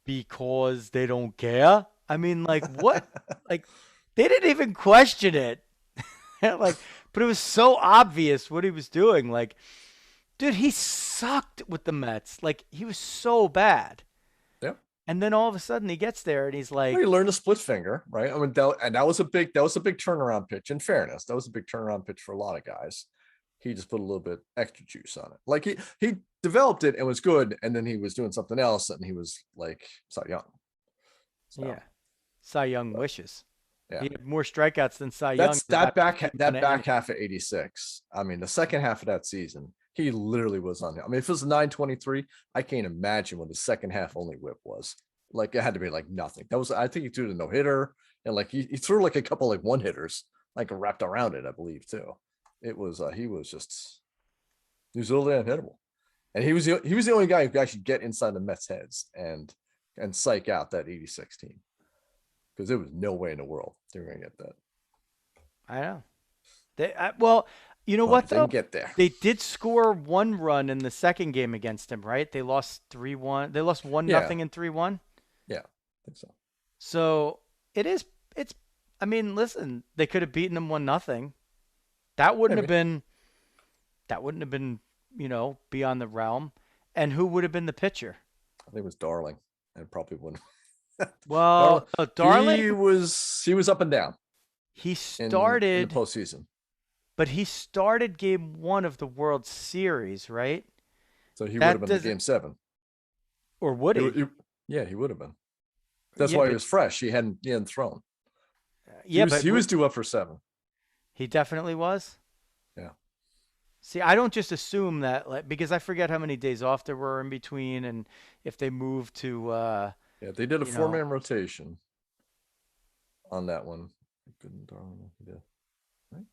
because they don't care. I mean, like what? Like they didn't even question it. Like, but it was so obvious what he was doing. Like, dude, he sucked with the Mets. Like, he was so bad. Yeah. And then all of a sudden he gets there and he's Well, like, he learned a split finger, right? I mean, that was a big turnaround pitch. In fairness, that was a big turnaround pitch for a lot of guys. He just put a little bit extra juice on it. Like he developed it and was good, and then he was doing something else, and he was like Cy Young. So, yeah, Cy Young wishes. yeah. He had more strikeouts than Cy Young. That's that back half of 86. I mean, the second half of that season, he literally was on. I mean, if it was 923, I can't imagine what the second half only whip was. Like it had to be like nothing. That was, I think he threw the no-hitter, and like he threw like a couple like one-hitters, like wrapped around it, I believe, too. It was he was literally unhittable. And he was the only guy who could actually get inside the Mets heads and psych out that 86 team. Because there was no way in the world they were going to get that. I know. Well, you know what, though? Didn't get there. They did score one run in the second game against him, right? They lost 3-1. They lost 1-0 and 3-1. Yeah, I think so. So it's, I mean, listen, they could have beaten him 1-0. That wouldn't have been, beyond the realm. And who would have been the pitcher? I think it was Darling, and probably wouldn't. Well, Darling, he was up and down. He started in the postseason, but he started game 1 of the World Series, right? So he would have been in Game 7, or would he? Yeah, he would have been. That's why he was fresh. He hadn't thrown. Yeah, he was due up for 7. He definitely was. Yeah. See, I don't just assume that, like, because I forget how many days off there were in between, and if they moved to. Yeah, they did a 4-man rotation on that one. Good, Darling. Yeah. Right?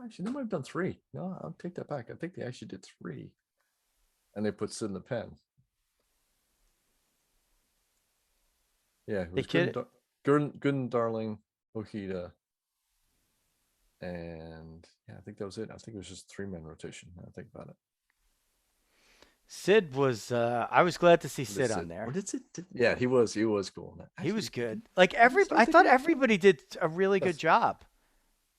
Actually, they might have done 3. No, I'll take that back. I think they actually did 3. And they put Sid in the pen. Yeah, it was Gooden, Darling, Ojeda. And yeah, I think that was it. I think it was just 3-man rotation. Now I think about it. Sid was. I was glad to see Sid on there. Yeah, he was cool. He was good. Like I thought everybody did a really good job.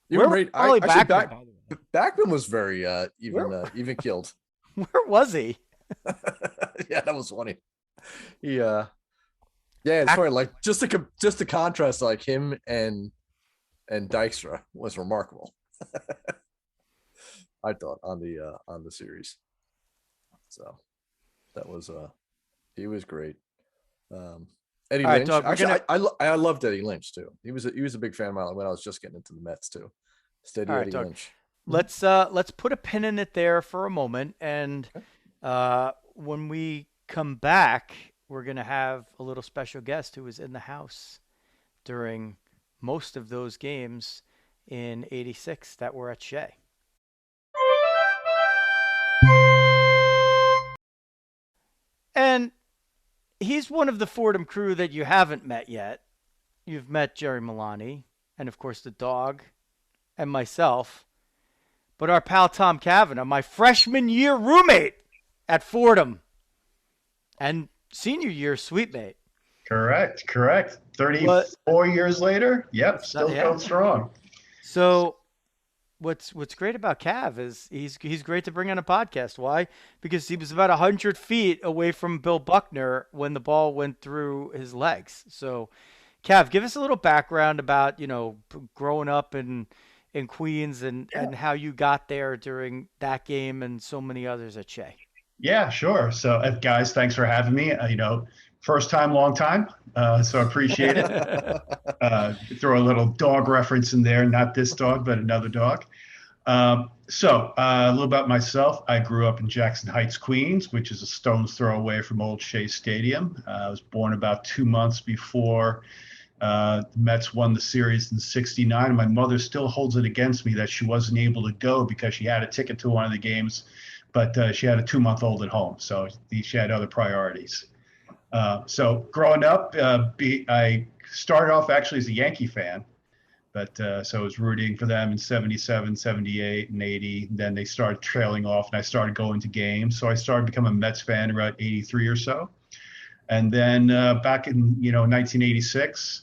You were right. Backman was very even killed. Where was he? Yeah, that was funny. Yeah, it's funny. Like just the contrast, like him and Dykstra was remarkable. I thought on the series. So that was he was great. Eddie Lynch. Dog, actually, I loved Eddie Lynch too. He was a big fan of mine when I was just getting into the Mets too. Steady Eddie Lynch. Let's put a pin in it there for a moment, and when we come back, we're gonna have a little special guest who was in the house during most of those games in '86 that were at Shea. And he's one of the Fordham crew that you haven't met yet. You've met Jerry Milani, and of course the dog, and myself. But our pal Tom Kavanagh, my freshman year roommate at Fordham, and senior year sweet mate. Correct. 34 years later, yep, still going strong. So what's great about Cav is he's great to bring on a podcast. Why? Because he was about 100 feet away from Bill Buckner when the ball went through his legs. So, Cav, give us a little background about growing up in Queens and how you got there during that game and so many others at Shea. Yeah, sure. So, guys, thanks for having me. First time, long time. So I appreciate it. Throw a little dog reference in there. Not this dog, but another dog. So a little about myself. I grew up in Jackson Heights, Queens, which is a stone's throw away from old Shea Stadium. I was born about 2 months before The Mets won the series in '69. And my mother still holds it against me that she wasn't able to go because she had a ticket to one of the games, but she had a 2-month-old at home, so she had other priorities. So growing up, I started off actually as a Yankee fan, but so I was rooting for them in '77, '78, and '80. Then they started trailing off, and I started going to games. So I started becoming a Mets fan around '83 or so. And then back in 1986,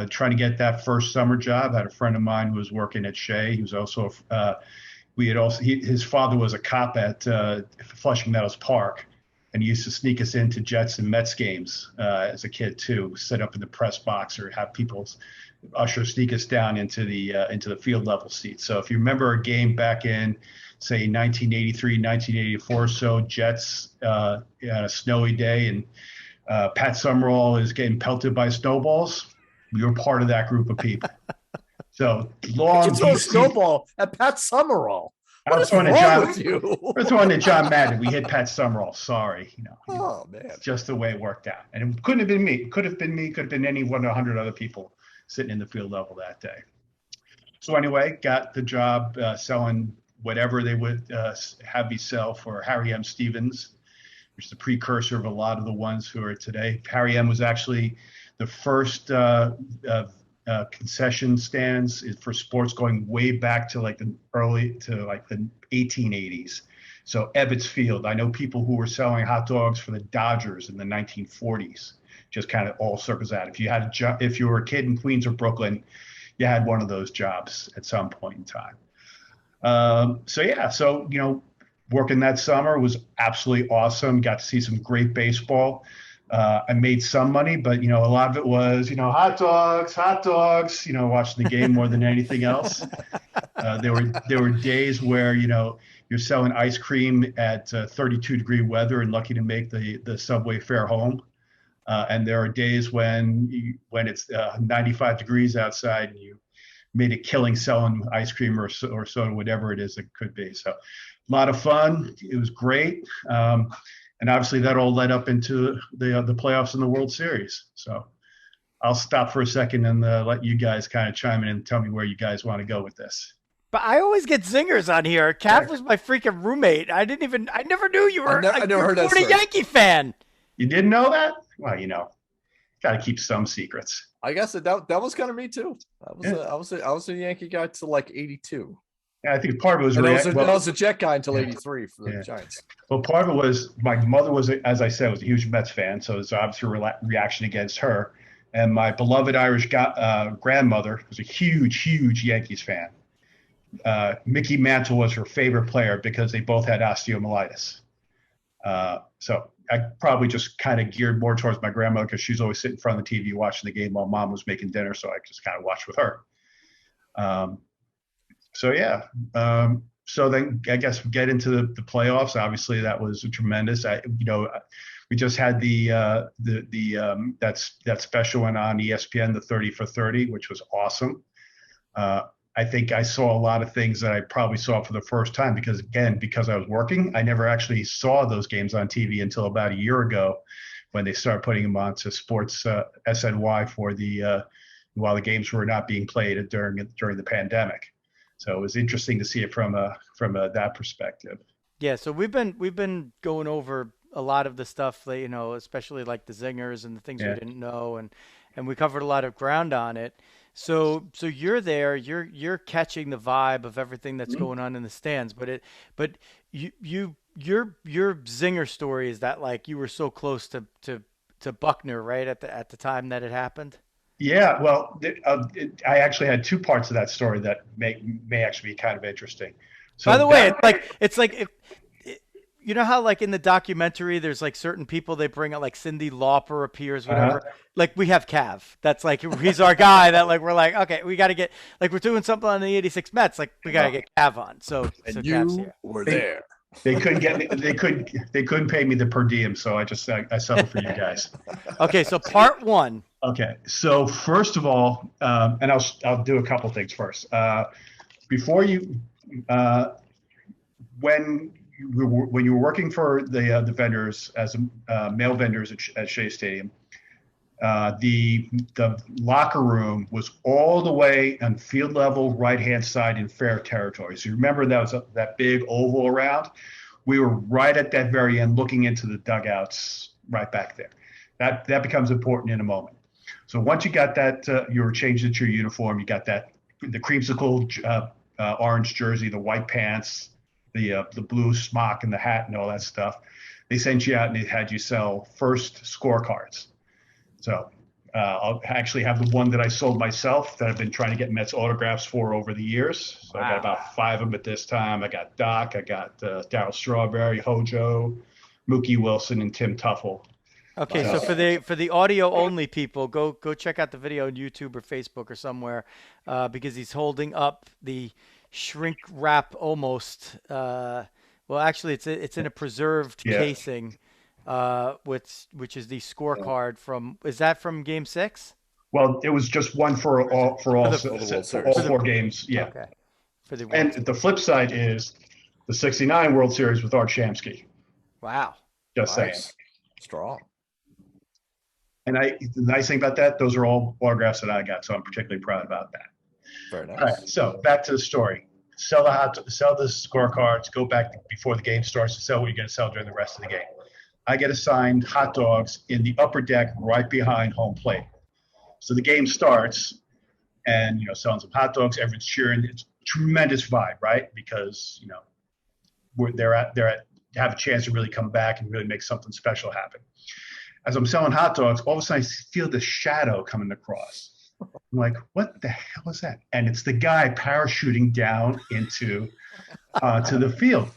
trying to get that first summer job, I had a friend of mine who was working at Shea. He was also his father was a cop at Flushing Meadows Park, and he used to sneak us into Jets and Mets games as a kid too. Sit up in the press box or have people usher sneak us down into the field level seats. So if you remember a game back in, say, 1983, 1984 or so, Jets on a snowy day, and Pat Summerall is getting pelted by snowballs, we were part of that group of people. So long. You throw a snowball at Pat Summerall. What is wrong with you? That's one that John Madden. We hit Pat Summerall. Sorry, Oh man, it's just the way it worked out. And it couldn't have been me. It could have been me. Could have been any 100 other people sitting in the field level that day. So anyway, got the job selling whatever they would have me sell for Harry M. Stevens, which is the precursor of a lot of the ones who are today. Harry M. was actually the first concession stands for sports going way back to like the 1880s. So Ebbets Field, I know people who were selling hot dogs for the Dodgers in the 1940s. Just kind of all circles out. If you were a kid in Queens or Brooklyn, you had one of those jobs at some point in time. So working that summer was absolutely awesome. Got to see some great baseball. I made some money, but a lot of it was hot dogs, watching the game more than anything else. There were days where you're selling ice cream at 32-degree weather and lucky to make the subway fare home. And there are days when it's 95 degrees outside and you made a killing selling ice cream or soda, whatever it is it could be. So a lot of fun. It was great. And obviously that all led up into the playoffs in the World Series. So I'll stop for a second and let you guys kind of chime in and tell me where you guys want to go with this. But I always get zingers on here. Cav was my freaking roommate. I never knew you were I never heard that story. A Yankee fan. You didn't know that? Well, got to keep some secrets. I guess that was kind of me too. I was a Yankee guy till like '82. Yeah, I think part of it was. I was a Jet guy until '83 for the Giants. Well, part of it was my mother was, as I said, was a huge Mets fan, so it's obviously a reaction against her. And my beloved Irish grandmother was a huge Yankees fan. Mickey Mantle was her favorite player because they both had osteomyelitis. So I probably just kind of geared more towards my grandmother because she's always sitting in front of the TV watching the game while mom was making dinner. So I just kind of watched with her. So then I guess we get into the playoffs. Obviously that was tremendous. We just had that special one on ESPN, the 30 for 30, which was awesome. I think I saw a lot of things that I probably saw for the first time because I was working, I never actually saw those games on TV until about a year ago when they started putting them onto Sports SNY while the games were not being played during the pandemic. So it was interesting to see it from that perspective. Yeah, so we've been going over a lot of the stuff, especially like the zingers and the things we didn't know, and we covered a lot of ground on it. So you're there, you're catching the vibe of everything that's going on in the stands, but your zinger story is that like you were so close to Buckner, right, at the time that it happened. Yeah, well, I actually had two parts of that story that may actually be kind of interesting. So by the way, it's like if you know how like in the documentary there's like certain people they bring out, like Cyndi Lauper appears, whatever. Like we have Cav. That's like he's our guy that like we're like, okay, we got to get, like we're doing something on the '86 Mets, like we got to get Cav on. So Cav's here. Were there. They couldn't get me. They couldn't pay me the per diem, so I settled for you guys. Okay, so part one. Okay, so first of all, and I'll do a couple things first. Before you, when you were working for the vendors as male vendors at Shea Stadium, The locker room was all the way on field level, right-hand side in fair territory. So you remember that big oval around? We were right at that very end looking into the dugouts right back there. That becomes important in a moment. So once you got that, you were changed into your uniform, you got that, the creamsicle orange jersey, the white pants, the blue smock and the hat and all that stuff. They sent you out and they had you sell first scorecards. So I'll actually have the one that I sold myself that I've been trying to get Mets autographs for over the years. So I got about 5 of them at this time. I got Doc, I got Darryl Strawberry, Hojo, Mookie Wilson, and Tim Tuffle. Okay, so for the audio only people, go check out the video on YouTube or Facebook or somewhere, because he's holding up the shrink wrap almost. Well, actually, it's in a preserved casing. Which is the scorecard from, is that from Game 6? Well, it was just one for all 4 games. Yeah. Okay. And the flip side is the '69 World Series with Art Shamsky. Wow. Just saying. Strong. And the nice thing about that, those are all autographs that I got, so I'm particularly proud about that. Very nice. All right, so back to the story. Sell the scorecards, go back before the game starts to sell what you're going to sell during the rest of the game. I get assigned hot dogs in the upper deck right behind home plate. So the game starts and, selling some hot dogs, everyone's cheering. It's a tremendous vibe, right? Because, they're have a chance to really come back and really make something special happen. As I'm selling hot dogs, all of a sudden I feel the shadow coming across. I'm like, what the hell is that? And it's the guy parachuting down into to the field.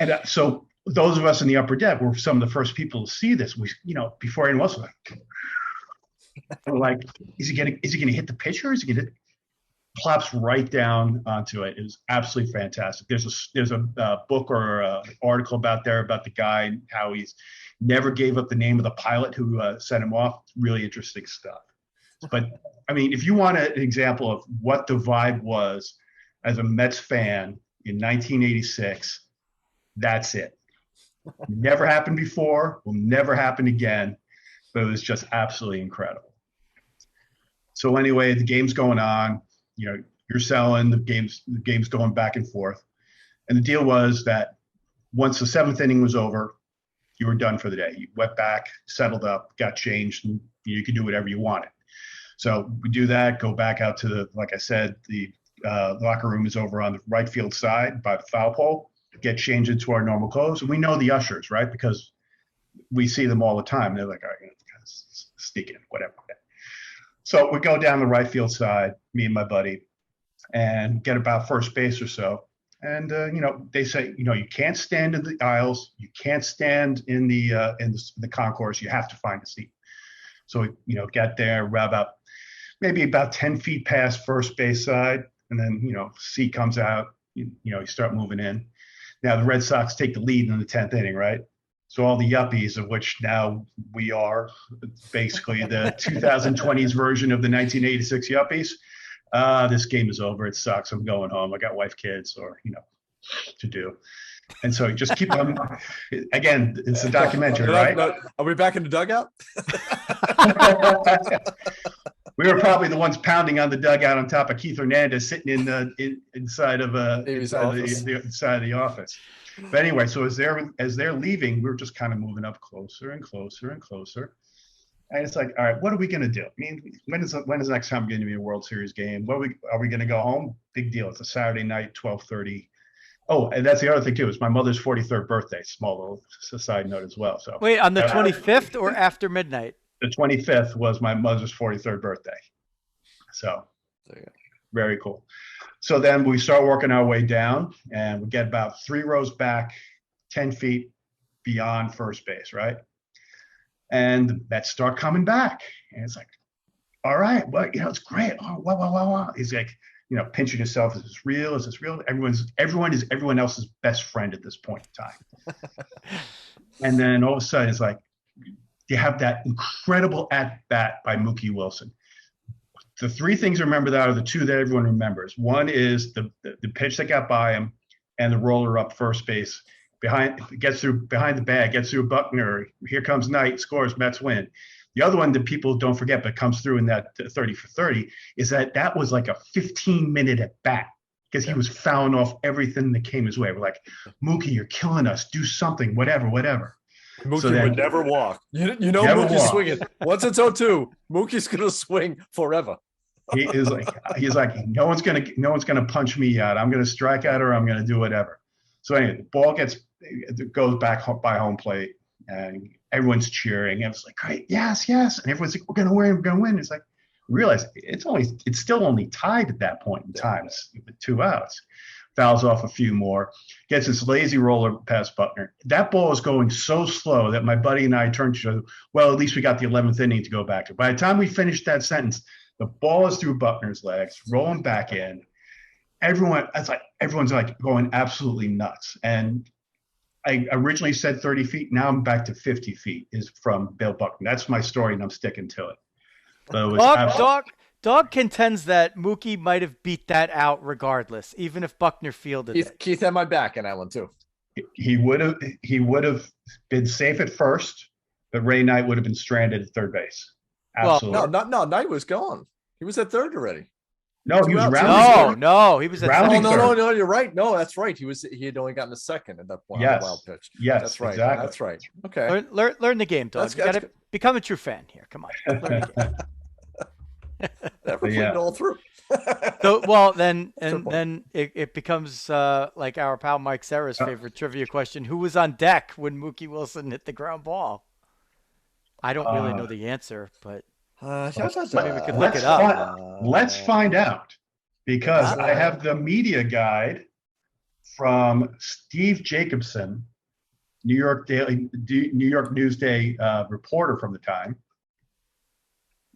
And so those of us in the upper deck were some of the first people to see this. We, before anyone else was like, is he going to hit the pitcher? Is he going to plops right down onto it? It was absolutely fantastic. There's a book or an article about the guy and how he's never gave up the name of the pilot who sent him off. Really interesting stuff. But I mean, if you want an example of what the vibe was as a Mets fan in 1986, that's it. Never happened before, will never happen again, but it was just absolutely incredible. So anyway, the game's going on, you're selling, the game's going back and forth. And the deal was that once the 7th inning was over, you were done for the day. You went back, settled up, got changed, and you could do whatever you wanted. So we do that, go back out to like I said, the locker room is over on the right field side by the foul pole. Get changed into our normal clothes. And we know the ushers, right? Because we see them all the time. They're like, all right, sneak in, whatever. So we go down the right field side, me and my buddy, and get about first base or so. And, they say, you can't stand in the aisles. You can't stand in the concourse. You have to find a seat. So we, get there, maybe about 10 feet past first base side. And then, seat comes out, you start moving in. Now the Red Sox take the lead in the 10th inning, right? So all the yuppies, of which now we are basically the 2020s version of the 1986 yuppies. This game is over. It sucks. I'm going home. I got wife, kids, or to do. And so just keep on. Again, it's a documentary, right? Are we back in the dugout? We were probably the ones pounding on the dugout on top of Keith Hernandez, sitting inside of the office. But anyway, so as they're leaving, we were just kind of moving up closer and closer and closer. And it's like, all right, what are we going to do? I mean, when is the next time going to be a World Series game? Are we going to go home? Big deal. It's a Saturday night, 12:30. Oh, and that's the other thing too. It's my mother's 43rd birthday. Small little side note as well. So wait, on the 25th or after midnight? The 25th was my mother's 43rd birthday. So very cool. So then we start working our way down, and we get about 3 rows back, 10 feet beyond first base, right? And the Mets start coming back, and it's like, all right, well, it's great. Oh, wow. He's like, pinching himself. Is this real? Is this real? Everyone is everyone else's best friend at this point in time. And then all of a sudden, it's like, you have that incredible at-bat by Mookie Wilson. The 3 things to remember that are the 2 that everyone remembers. One is the pitch that got by him and the roller up first base. Behind the bag, gets through Buckner. Here comes Knight, scores, Mets win. The other one that people don't forget, but comes through in that 30 for 30, is that was like a 15-minute at bat because he was fouling off everything that came his way. We're like, Mookie, you're killing us. Do something, whatever. Mookie would never walk. You know Mookie's swinging. Once it's 0-2, Mookie's gonna swing forever. He's like, no one's gonna punch me out. I'm gonna strike out or I'm gonna do whatever. So anyway, the ball goes back by home plate, and everyone's cheering. And it's like, great, yes. And everyone's like, we're gonna win. It's like, realize it's still only tied at that point in time with 2 outs. Fouls off a few more, gets this lazy roller past Buckner. That ball is going so slow that my buddy and I turned to each other, well, at least we got the 11th inning to go back to. By the time we finished that sentence, the ball is through Buckner's legs, rolling back in. Everyone's like going absolutely nuts. And I originally said 30 feet. Now I'm back to 50 feet is from Bill Buckner. That's my story, and I'm sticking to it. So Dog contends that Mookie might have beat that out regardless, even if Buckner fielded it. Keith had my back in that one too. He would have been safe at first, but Ray Knight would have been stranded at third base. Absolutely. Well, no, Knight was gone. He was at third already. No, he was rounding. No, he was at rounding. No, you're right. No, that's right. He had only gotten a second at that point. Yes. On the wild pitch. Yes, that's right. Exactly. That's right. Okay. Learn the game, Dog. You got to become a true fan here. Come on. Learn the game. Never played it all through. Then it becomes like our pal Mike Serra's favorite trivia question: who was on deck when Mookie Wilson hit the ground ball? I don't really know the answer, but maybe we could look it up. Let's find out, because I have the media guide from Steve Jacobson, New York Newsday reporter from the time,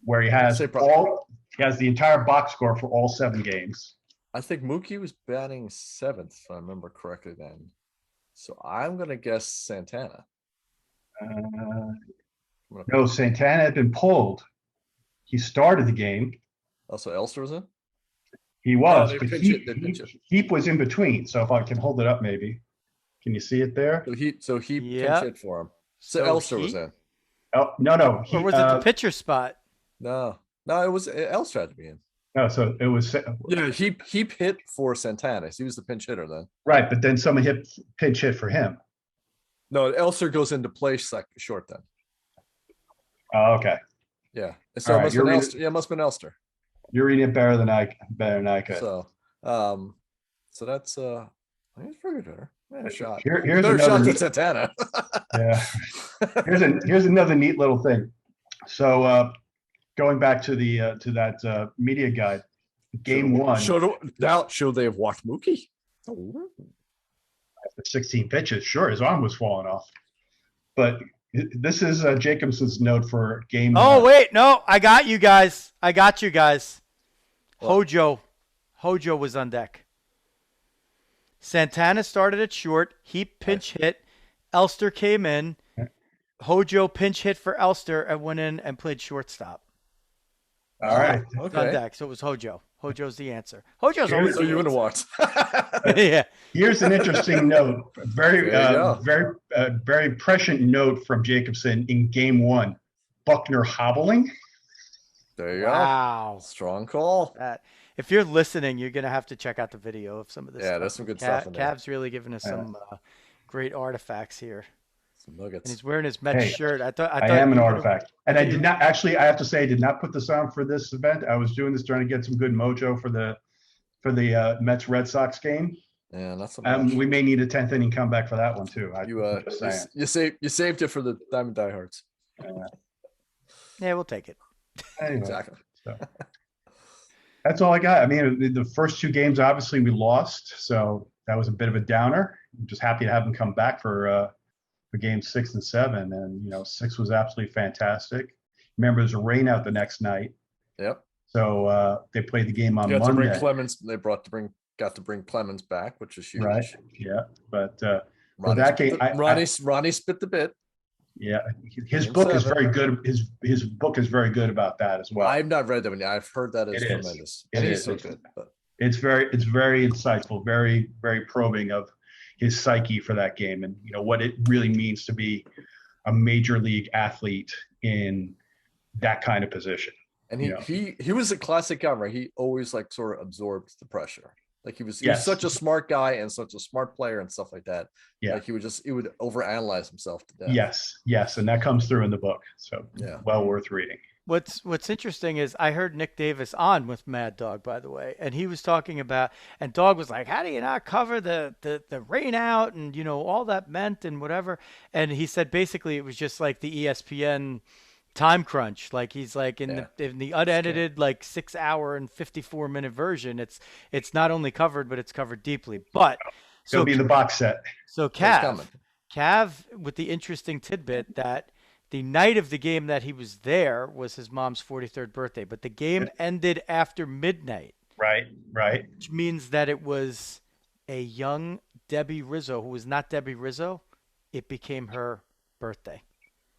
where he has the entire box score for all 7 games. I think Mookie was batting 7th, if I remember correctly then. So I'm going to guess Santana. No, Santana had been pulled. He started the game. Also, Elster was in? He was, but Heap was in between. So if I can hold it up, maybe. Can you see it there? So he pinch hit for him. So Elster was in. Oh, no. Or was it the pitcher spot? No, it was Elster had to be in. No, so it was. Yeah, he hit for Santana. He was the pinch hitter then. Right, but then someone pinch hit for him. No, Elster goes into play short then. Oh, okay. Yeah. So it must have been Elster. Yeah, it must have been Elster. You're reading it better than I could. So that's he's pretty better. Man, a shot. Here's another shot neat, to Santana. Yeah. Here's another neat little thing. So going back to that media guide, game one. Should they have walked Mookie? After 16 pitches, sure, his arm was falling off. But this is Jacobson's note for game. Oh, wait, no, I got you guys. What? Hojo was on deck. Santana started at short. He pinch hit. Elster came in. Hojo pinch hit for Elster and went in and played shortstop. All right. Okay. On deck, so it was Hojo. Hojo's the answer. Hojo's always you would have walked. Yeah. Here's an interesting note. Very prescient note from Jacobson in game one. Buckner hobbling. There you go. Strong call. If you're listening, you're going to have to check out the video of some of this. Yeah, there's some good stuff in there. Cav's really giving us some great artifacts here. Some nuggets. And he's wearing his Mets shirt. I thought I am an artifact. And I did not actually, I have to say, I did not put this on for this event. I was doing this trying to get some good mojo for the Mets Red Sox game. Yeah, not so much. We may need a 10th inning comeback for that one too. You saved it for the Diamond Diehards. Yeah, we'll take it. Anyway, exactly. So. That's all I got. I mean, the first 2 games, obviously, we lost, so that was a bit of a downer. I'm just happy to have them come back for games 6 and 7, and 6 was absolutely fantastic. Remember, there's a rain out the next night. Yep. So they played the game on Monday. To bring Clemens. They got to bring Clemens back, which is huge. Right. Yeah, but for that game, Ronnie spit the bit. Yeah, his book is very good. His book is very good about that as well. I've not read that one yet. I've heard that is tremendous. It is so good. But it's very insightful, very, very probing of his psyche for that game and what it really means to be a major league athlete in that kind of position. And he was a classic guy, right? He always like sort of absorbed the pressure. Like he was such a smart guy and such a smart player and stuff like that. Yeah. Like he would overanalyze himself to death. Yes. And that comes through in the book. So well worth reading. What's interesting is I heard Nick Davis on with Mad Dog, by the way, and he was talking about, and Dog was like, how do you not cover the rain out and, all that meant and whatever. And he said basically it was just like the ESPN time crunch. Like he's like in the unedited, like 6 hour and 54-minute version, it's not only covered, but it's covered deeply. But it'll be the box set. So Cav with the interesting tidbit that the night of the game that he was there was his mom's 43rd birthday, but the game ended after midnight. Right. Which means that it was a young Debbie Rizzo who was not Debbie Rizzo. It became her birthday.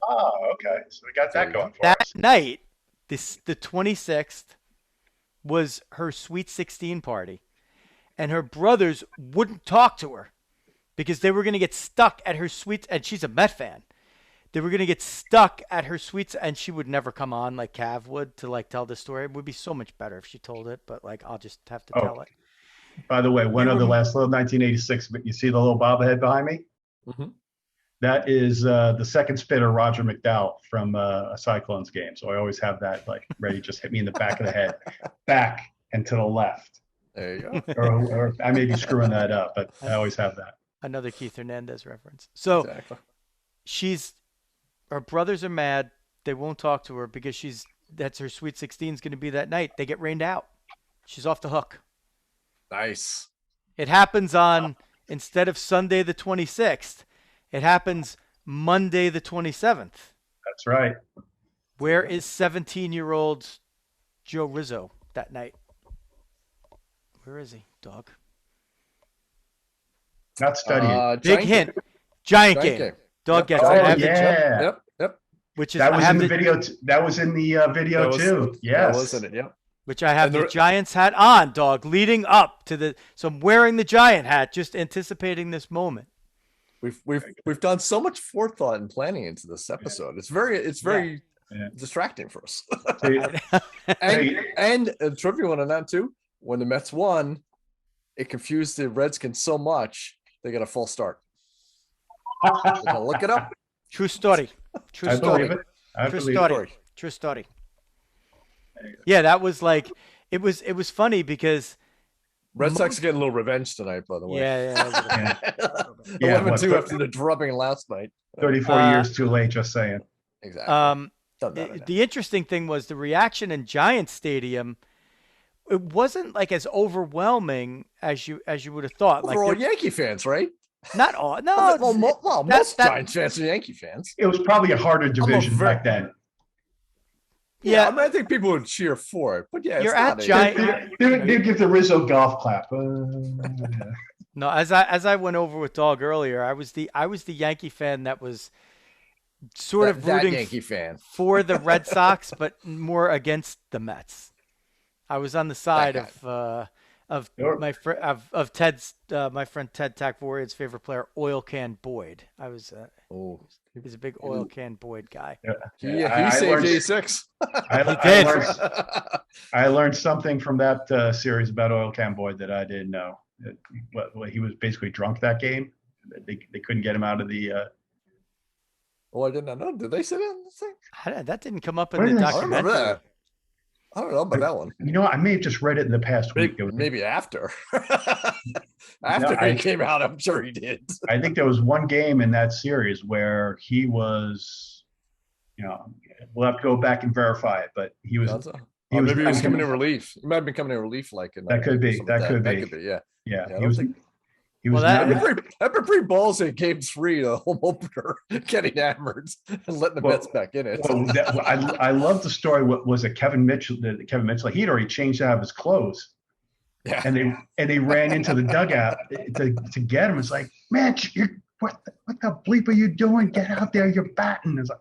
Oh, okay. So we got that going for that us. That night, the 26th, was her Sweet 16 party, and her brothers wouldn't talk to her because they were going to get stuck at her Sweet, and she's a Met fan. They were going to get stuck at her Sweets, and she would never come on like Cav would to like tell the story. It would be so much better if she told it, but like I'll just have to tell it. By the way, one of the last little 1986, but you see the little bobblehead behind me? Mm-hmm. That is the second spitter, Roger McDowell, from a Cyclones game. So I always have that like ready, just hit me in the back of the head, back and to the left. There you go. Or I may be screwing that up, but I always have that. Another Keith Hernandez reference. So her brothers are mad. They won't talk to her because that's her Sweet 16 is going to be that night. They get rained out. She's off the hook. Nice. It happens on, instead of Sunday the 26th, it happens Monday the 27th. That's right. Where is 17-year-old Joe Rizzo that night? Where is he, Dog? Not studying. Big hint. Giant game. Dog gets it. Yep. Which is that was in the video. That was in the video too. Yes. That was in it. Yep. Which I have the Giants hat on, Dog, leading up to the. So I'm wearing the Giant hat, just anticipating this moment. We've done so much forethought and planning into this episode. It's very distracting for us. and a trivia one on that too. When the Mets won, it confused the Redskins so much they got a false start. Look it up. True story. I believe it. True story. Yeah, that was like it was funny because Red Sox are getting a little revenge tonight, by the way. Yeah. 11-2 after the drubbing last night. 34 years too late, just saying. Exactly. The interesting thing was the reaction in Giants Stadium. It wasn't like as overwhelming as you would have thought. Like all Yankee fans, right? Not all. No. Most Giants fans are Yankee fans. It was probably a harder division back then. Yeah, I mean, I think people would cheer for it, but you're at Giant. They give the Rizzo golf clap. No, as I went over with Dog earlier, I was the Yankee fan that was sort of rooting Yankee fan for the Red Sox, but more against the Mets. I was on the side of my Ted's my friend Ted Takvorian's favorite player, Oil Can Boyd. I was he's a big Oil Can Boyd guy. Yeah, he saved 86. I learned something from that series about Oil Can Boyd that I didn't know. He was basically drunk that game. They couldn't get him out of the. I did not know. Did they say that in the thing? That didn't come up in the documentary. I don't know about that one. You know, I may have just read it in the past week. Maybe after. He came out, I'm sure he did. I think there was one game in that series where he was, we'll have to go back and verify it, but he was. Maybe he was coming in relief. He might have been coming in relief, like in that could be. That could be. Yeah. He was. That'd been pretty ballsy. Game 3, the home opener, getting hammered and letting the Mets back in it. I love the story. What was it? Kevin Mitchell. He'd already changed out of his clothes. Yeah. And they ran into the dugout to get him. It's like, Mitch, what the bleep are you doing? Get out there! You're batting. It's like.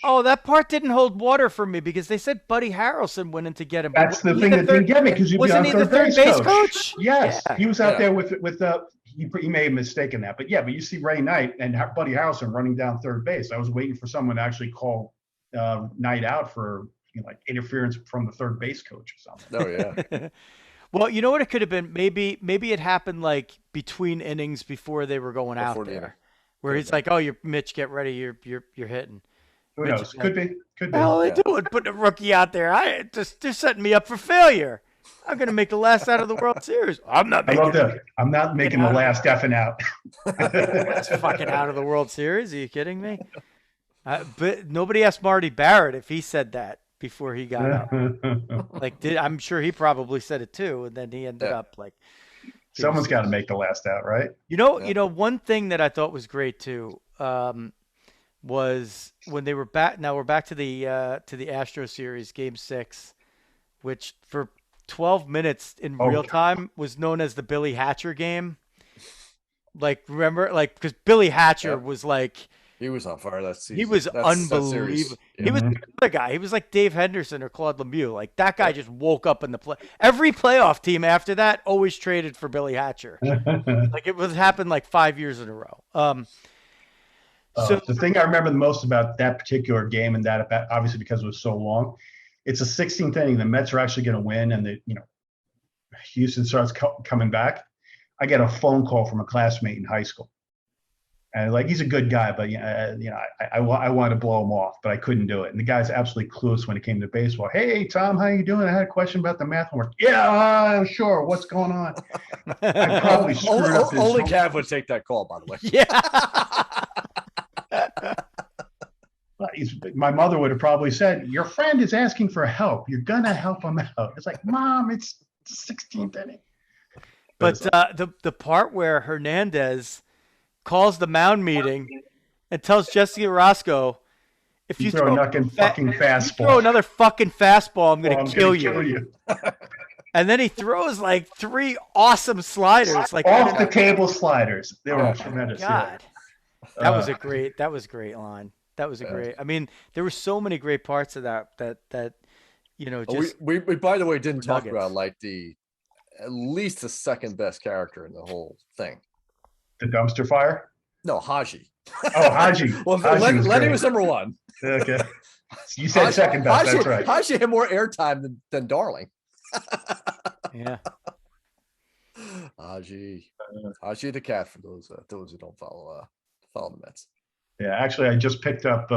Oh, that part didn't hold water for me because they said Buddy Harrelson went in to get him. That's the thing that didn't get me because you'd be on third base coach. Yes, he was out there with he may have mistaken that, but you see Ray Knight and Buddy Harrelson running down third base. I was waiting for someone to actually call night out for like interference from the third base coach or something. Oh yeah. Well, you know what it could have been? Maybe it happened like between innings before they were going out Before the inning. there, where Could he's have like, "Oh, you're Mitch, get ready, you're hitting." Who Mitch knows? is Could like, be. Could "The be. hell are they Yeah. doing? Putting a rookie out there? They're setting me up for failure. I'm gonna make the last out of the World Series. I'm not I making love that. I'm not making the last effing out. That's fucking out of the World Series. Are you kidding me? But nobody asked Marty Barrett if he said that before he got up. Like, I'm sure he probably said it too, and then he ended Yeah. up like. Someone's got to make the last out, right? You know, one thing that I thought was great too was when they were back. Now we're back to the Astro series, Game 6, which for 12 minutes in real time was known as the Billy Hatcher game. Like, remember, like, because Billy Hatcher was like. He was on fire that season. He was unbelievable. Yeah. He was another guy. He was like Dave Henderson or Claude Lemieux. Like, that guy just woke up in the play. Every playoff team after that always traded for Billy Hatcher. Like, it was happened like 5 years in a row. So the thing I remember the most about that particular game, and that obviously because it was so long, it's a 16th inning. The Mets are actually going to win, and Houston starts coming back. I get a phone call from a classmate in high school. And like, he's a good guy, but I wanted to blow him off, but I couldn't do it. And the guy's absolutely clueless when it came to baseball. Hey, Tom, how you doing? I had a question about the math homework. Yeah, sure. What's going on? I probably screwed up his only Cav would take that call, by the way. Yeah. My mother would have probably said, your friend is asking for help. You're going to help him out. It's like, Mom, it's 16th inning. But the part where Hernandez calls the mound meeting and tells Jesse Orosco, if you throw fucking fastball, throw another fucking fastball, I'm going to kill you. And then he throws like 3 awesome sliders, like off the table sliders. They were tremendous. God, that was a great line. That was a great. I mean, there were so many great parts of that. Just we by the way didn't talk nuggets. about like at least the second best character in the whole thing. The dumpster fire? No, Haji. Oh, Haji. Well, Lenny was number 1. Okay. You said second best. That's right. Haji had more airtime than Darling. Yeah. Haji the cat, for those who don't follow the Mets. Yeah, actually, I just picked up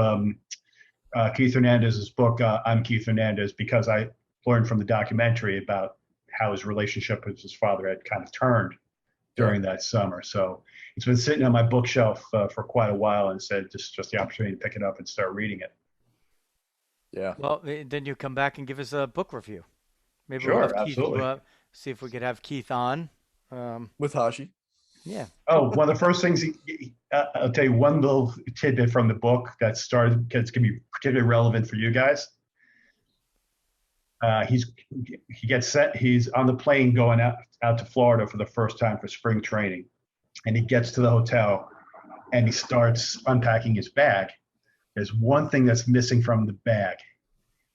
Keith Hernandez's book, I'm Keith Hernandez, because I learned from the documentary about how his relationship with his father had kind of turned during that summer. So it's been sitting on my bookshelf for quite a while, and said just the opportunity to pick it up and start reading it. Yeah. Well, then you come back and give us a book review. Maybe Sure, we'll have absolutely. Keith, see if we could have Keith on. With Haji. Yeah. Oh, one of the first things I'll tell you one little tidbit from the book that started, because it's going to be particularly relevant for you guys. He gets set. He's on the plane going out to Florida for the first time for spring training, and he gets to the hotel and he starts unpacking his bag. There's one thing that's missing from the bag: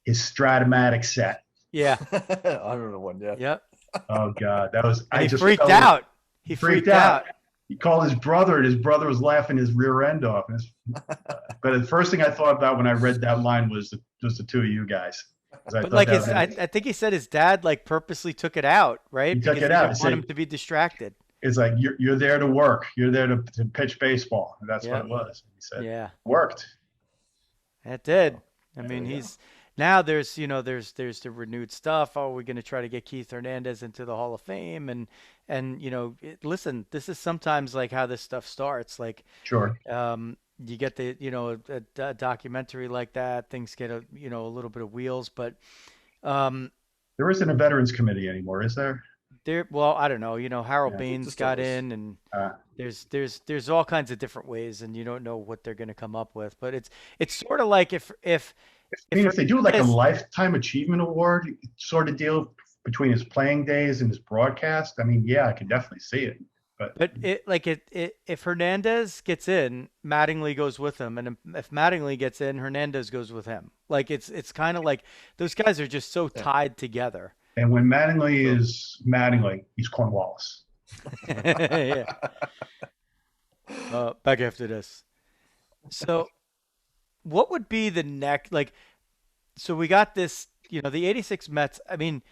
his Stratomatic set. Yeah. I remember one. Yeah. Yep. Oh God, that was. He freaked out. He freaked out. He called his brother, and his brother was laughing his rear end off. But the first thing I thought about when I read that line was just the two of you guys. But like I think he said his dad like purposely took it out, right? He took it He out. didn't want him to be distracted. It's like you're there to work. You're there to pitch baseball. And that's what it was. He said, yeah, worked. It did. I mean, he's now there's the renewed stuff. Oh, we're going to try to get Keith Hernandez into the Hall of Fame, and listen, this is sometimes like how this stuff starts. Like, sure. You get a documentary like that, things get a little bit of wheels, but there isn't a veterans committee anymore, is there? Well, I don't know. Harold Baines got in, and there's all kinds of different ways, and you don't know what they're going to come up with. But it's sort of like if they do like a lifetime achievement award sort of deal between his playing days and his broadcast, I mean, yeah, I can definitely see it. But if Hernandez gets in, Mattingly goes with him, and if Mattingly gets in, Hernandez goes with him. Like it's kind of like those guys are just so tied together. And when Mattingly is Mattingly, he's Cornwallis. Yeah. Back after this. So what would be the next, like, so we got this, the 86 Mets. I mean,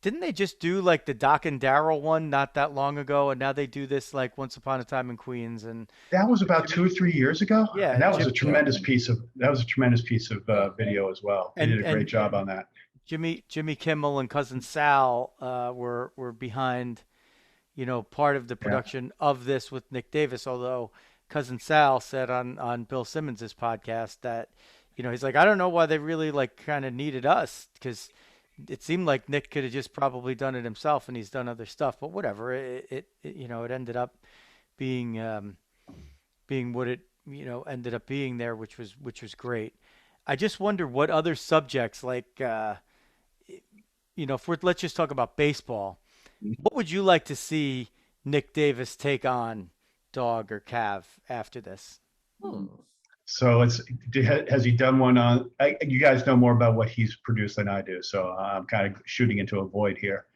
didn't they just do like the Doc and Darrell one not that long ago? And now they do this like Once Upon a Time in Queens. And That was about 2 or 3 years ago, and yeah, that was a Yeah. tremendous piece of video as well. They did a great and job on that. Jimmy Kimmel and Cousin Sal were behind, part of the Yeah. production of this with Nick Davis. Although Cousin Sal said on Bill Simmons's podcast that, he's like, I don't know why they really like kind of needed us, because it seemed like Nick could have just probably done it himself, and he's done other stuff. But whatever, it ended up being being what it ended up being there, which was great. I just wonder what other subjects, like if let's just talk about baseball. What would you like to see Nick Davis take on, Dog or Cav, after this? Hmm. So has he done one on? You guys know more about what he's produced than I do, so I'm kind of shooting into a void here.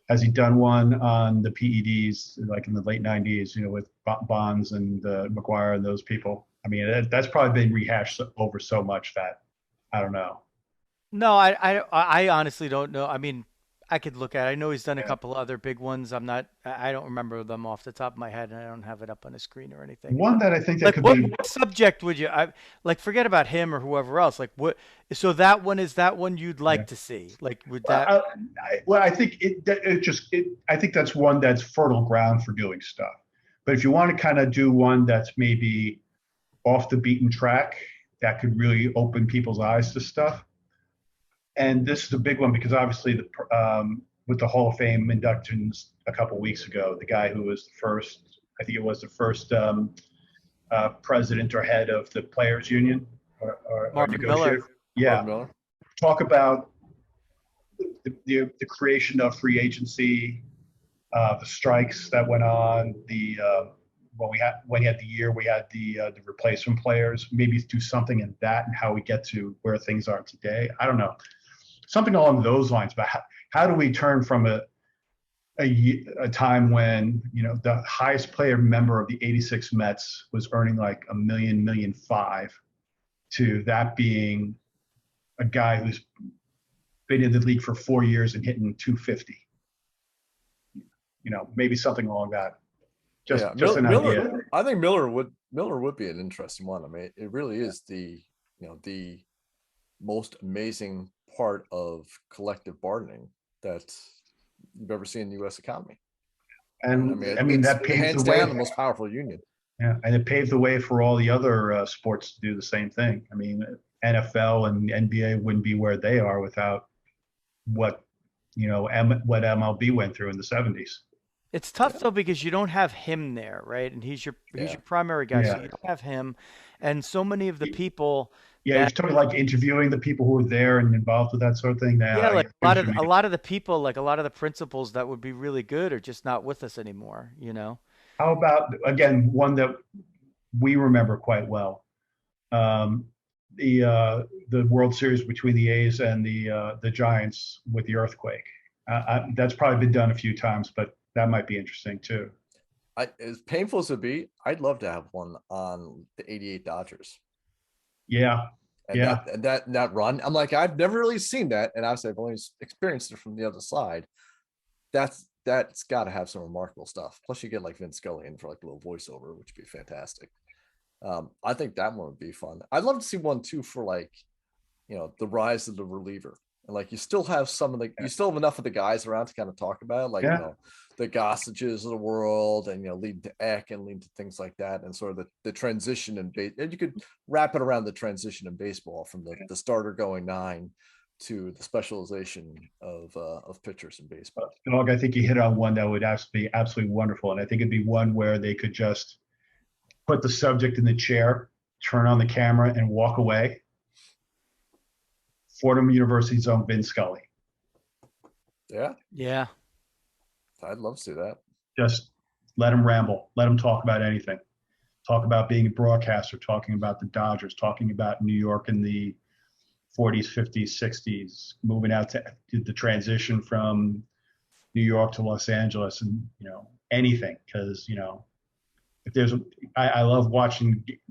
Has he done one on the PEDs like in the late '90s? With Bonds and McGuire and those people. I mean, that's probably been rehashed over so much that I don't know. No, I honestly don't know. I mean, I could look at it. I know he's done a Yeah. couple other big ones. I don't remember them off the top of my head, and I don't have it up on the screen or anything. One that I think that Like, could what be. subject would you, like, forget about him or whoever else. Like, what, so that one is that one you'd like Yeah. to see? Like, would Well, that, I think I think that's one that's fertile ground for doing stuff. But if you want to kind of do one that's maybe off the beaten track, that could really open people's eyes to stuff. And this is a big one because obviously with the Hall of Fame inductions a couple weeks ago, the guy who was the first, I think it was the first president or head of the players union or Marvin negotiator. Miller? Yeah, Marvin Miller. talk about the creation of free agency, the strikes that went on, when he had the year we had the replacement players. Maybe do something in that and how we get to where things are today. I don't know, something along those lines. But how do we turn from a time when the highest player member of the '86 Mets was earning like $1 million, $1.5 million, to that being a guy who's been in the league for 4 years and hitting 250. Maybe something along that. Just an Miller. idea. I think Miller would be an interesting one. I mean, it really is the most amazing part of collective bargaining that you've ever seen in the U.S. economy. And I mean, that paved hands the way. down the most powerful union. Yeah, and it paved the way for all the other sports to do the same thing. I mean, NFL and NBA wouldn't be where they are without what what MLB went through in the '70s. It's tough though, because you don't have him there, right? And he's your primary guy, so Yeah. you don't have him, and so many of the people. Yeah, you're talking like interviewing the people who were there and involved with that sort of thing. Yeah, like I a lot get of what you a mean. lot of the people, like a lot of the principals that would be really good are just not with us anymore. How about again one that we remember quite well, the World Series between the A's and the Giants with the earthquake. That's probably been done a few times, but that might be interesting too. As painful as it be, I'd love to have one on the '88 Dodgers. Yeah, And yeah. that run. I'm like, I've never really seen that, and obviously I've only experienced it from the other side. That's got to have some remarkable stuff. Plus, you get like Vince Scully in for like a little voiceover, which would be fantastic. I think that one would be fun. I'd love to see one too for like, the rise of the reliever. And like you still have you still have enough of the guys around to kind of talk about it, like the Gossages of the world, and leading to Eck and leading to things like that, and sort of the transition in base. And you could wrap it around the transition in baseball from the starter going 9 to the specialization of pitchers in baseball. Dog, I think you hit on one that would be absolutely wonderful, and I think it'd be one where they could just put the subject in the chair, turn on the camera, and walk away. Fordham University's own Vin Scully. Yeah, Yeah. I'd love to see that. Just let him ramble. Let him talk about anything. Talk about being a broadcaster, talking about the Dodgers, talking about New York in the 40s, 50s, 60s, moving out to the transition from New York to Los Angeles, and anything, because the there's, I love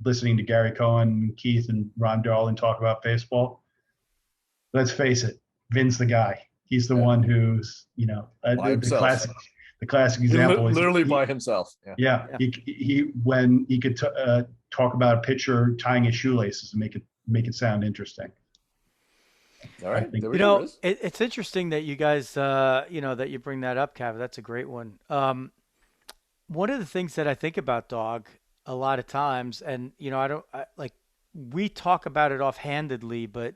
listening to Gary Cohen, Keith, and Ron Darling talk about baseball. Let's face it, Vin's the guy. He's the one who's, the classic example is literally by himself. Yeah. He when he could talk about a pitcher tying his shoelaces and make it sound interesting. All right. It's interesting that you guys, that you bring that up, Cav. That's a great one. One of the things that I think about Dawg a lot of times, and we talk about it offhandedly, but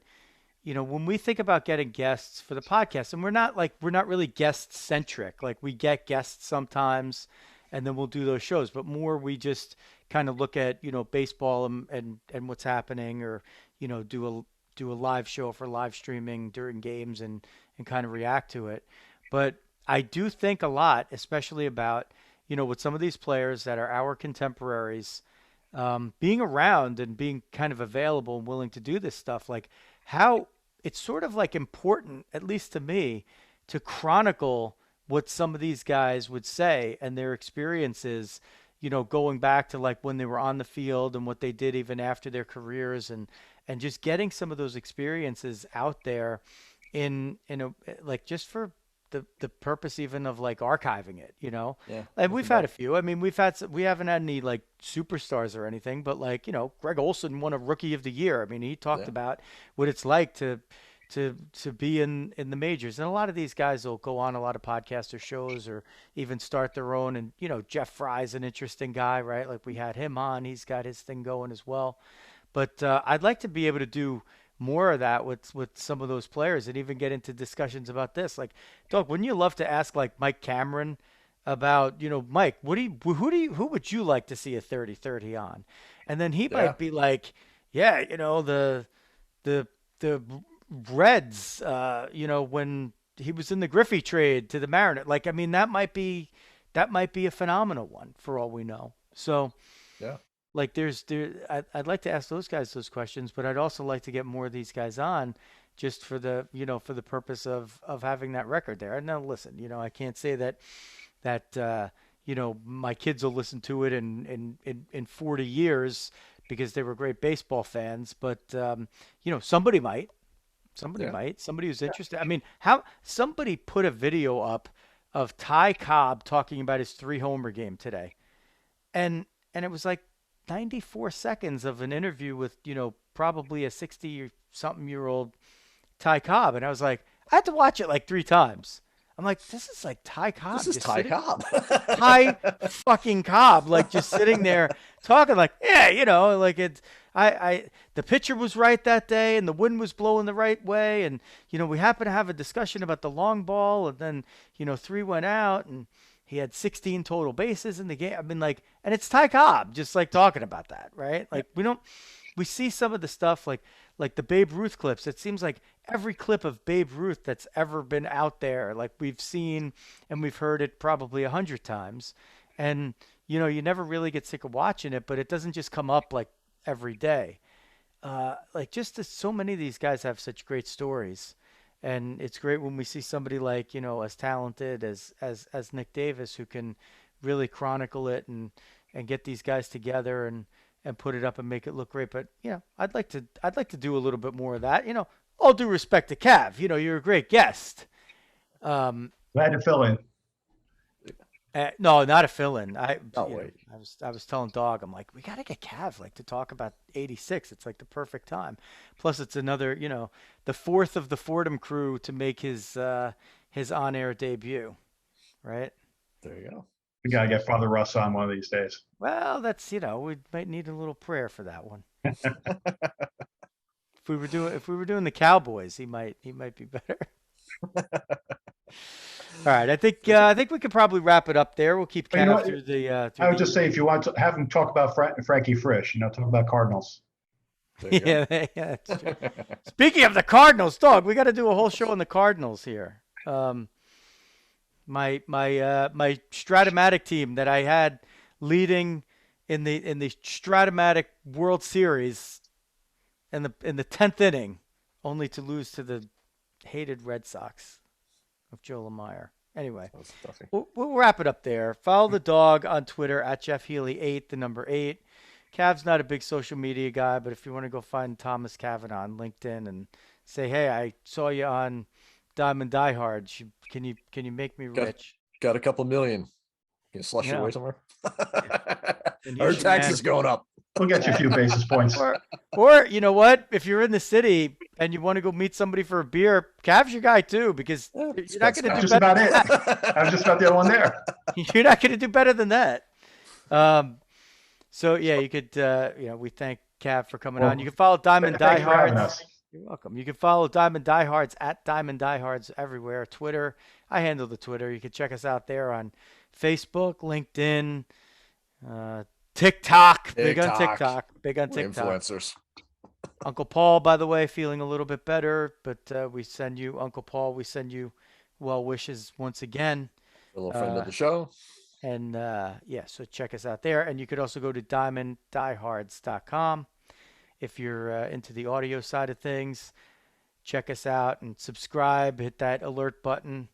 when we think about getting guests for the podcast, and we're not really guest centric. Like, we get guests sometimes, and then we'll do those shows, but more we just kind of look at baseball and what's happening, or do a live show for live streaming during games and kind of react to it. But I do think a lot, especially about with some of these players that are our contemporaries, being around and being kind of available and willing to do this stuff, like how it's sort of like important, at least to me, to chronicle what some of these guys would say and their experiences, going back to like when they were on the field and what they did even after their careers, and just getting some of those experiences out there in a, like, just for the purpose even of like archiving it, Yeah. And we've had a few. I mean, we haven't had any like superstars or anything, but like, Greg Olson won a Rookie of the Year. I mean, he talked about what it's like to be in the majors. And a lot of these guys will go on a lot of podcasts or shows, or even start their own. And, Jeff Fry's an interesting guy, right? Like, we had him on, he's got his thing going as well. But I'd like to be able to do more of that with some of those players, and even get into discussions about this. Like, Doug, wouldn't you love to ask like Mike Cameron about, Mike, who would you like to see a 30-30 on? And then he might be like, the Reds, when he was in the Griffey trade to the Mariners. Like, I mean, that might be a phenomenal one for all we know. So yeah. Like, I'd like to ask those guys those questions, but I'd also like to get more of these guys on, just for the purpose of having that record there. And now, listen, I can't say that my kids will listen to it in 40 years because they were great baseball fans, but somebody might. Somebody who's interested. I mean, somebody put a video up of Ty Cobb talking about his 3-homer game today, and it was like 94 seconds of an interview with, probably a 60-something-year-old Ty Cobb. And I was like, I had to watch it like 3 times. I'm like, this is like Ty Cobb. This is Ty Cobb. Ty fucking Cobb, like, just sitting there talking like, like the pitcher was right that day, and the wind was blowing the right way. And, we happened to have a discussion about the long ball, and then, 3 went out, and he had 16 total bases in the game. I mean, like, and it's Ty Cobb just like talking about that, right? Like, we see some of the stuff like the Babe Ruth clips. It seems like every clip of Babe Ruth that's ever been out there, like, we've seen and we've heard it probably 100 times. And, you never really get sick of watching it, but it doesn't just come up like every day. So many of these guys have such great stories. And it's great when we see somebody like, as talented as Nick Davis, who can really chronicle it and get these guys together and put it up and make it look great. But, I'd like to do a little bit more of that. All due respect to Cav, you're a great guest. Glad to fill in. No, not a fill-in. I was telling Dawg, I'm like, we got to get Cav to talk about 86. It's like the perfect time. Plus, it's another, the fourth of the Fordham Crew to make his on-air debut, right? There you go. We got to get Father Russ on one of these days. Well, that's, we might need a little prayer for that one. If we were doing the Cowboys, he might be better. All right, I think we could probably wrap it up there. We'll keep Cav through the. I would just say, if you want to have him talk about Frankie Frisch, talk about Cardinals. Yeah, that's true. Speaking of the Cardinals, Dawg, we got to do a whole show on the Cardinals here. My Stratomatic team that I had leading in the Stratomatic World Series in the 10th inning, only to lose to the hated Red Sox of Joe Lamire. Anyway, That was stuffy. we'll wrap it up there. Follow the dog on Twitter at Jeff Healy 8, the number 8. Cav's not a big social media guy, but if you want to go find Thomas Kavanagh on LinkedIn and say, hey, I saw you on Diamond Diehards. Can you make me rich? Got a couple million. Can you slush it Yeah. away somewhere? And Our here's your taxes man. going up. We'll get you a few basis points. Or you know what? If you're in the city and you want to go meet somebody for a beer, Cav's your guy too, because you're not going to do Just better about than it. that. I was just about the other one there. You're not going to do better than that. So yeah, you could, we thank Cav for coming on. You can follow Diamond Thanks for having Diehards. us. You're welcome. You can follow Diamond Diehards at Diamond Diehards everywhere. Twitter. I handle the Twitter. You can check us out there on Facebook, LinkedIn, TikTok. Big on TikTok. Big on We're TikTok. influencers. Uncle Paul, by the way, feeling a little bit better, but we send you, Uncle Paul, we send you well wishes once again. A little friend of the show. And so check us out there. And you could also go to diamonddiehards.com if you're into the audio side of things. Check us out and subscribe. Hit that alert button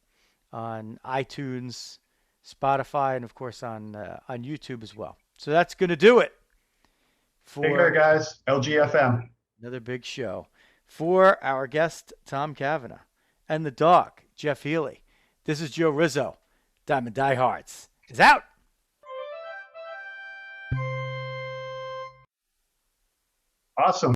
on iTunes, Spotify, and of course on YouTube as well. So that's going to do it for Take care, guys. LGFM. another big show. For our guest, Tom Kavanagh, and the dog, Jeff Healy. This is Joe Rizzo. Diamond Diehards is out. Awesome.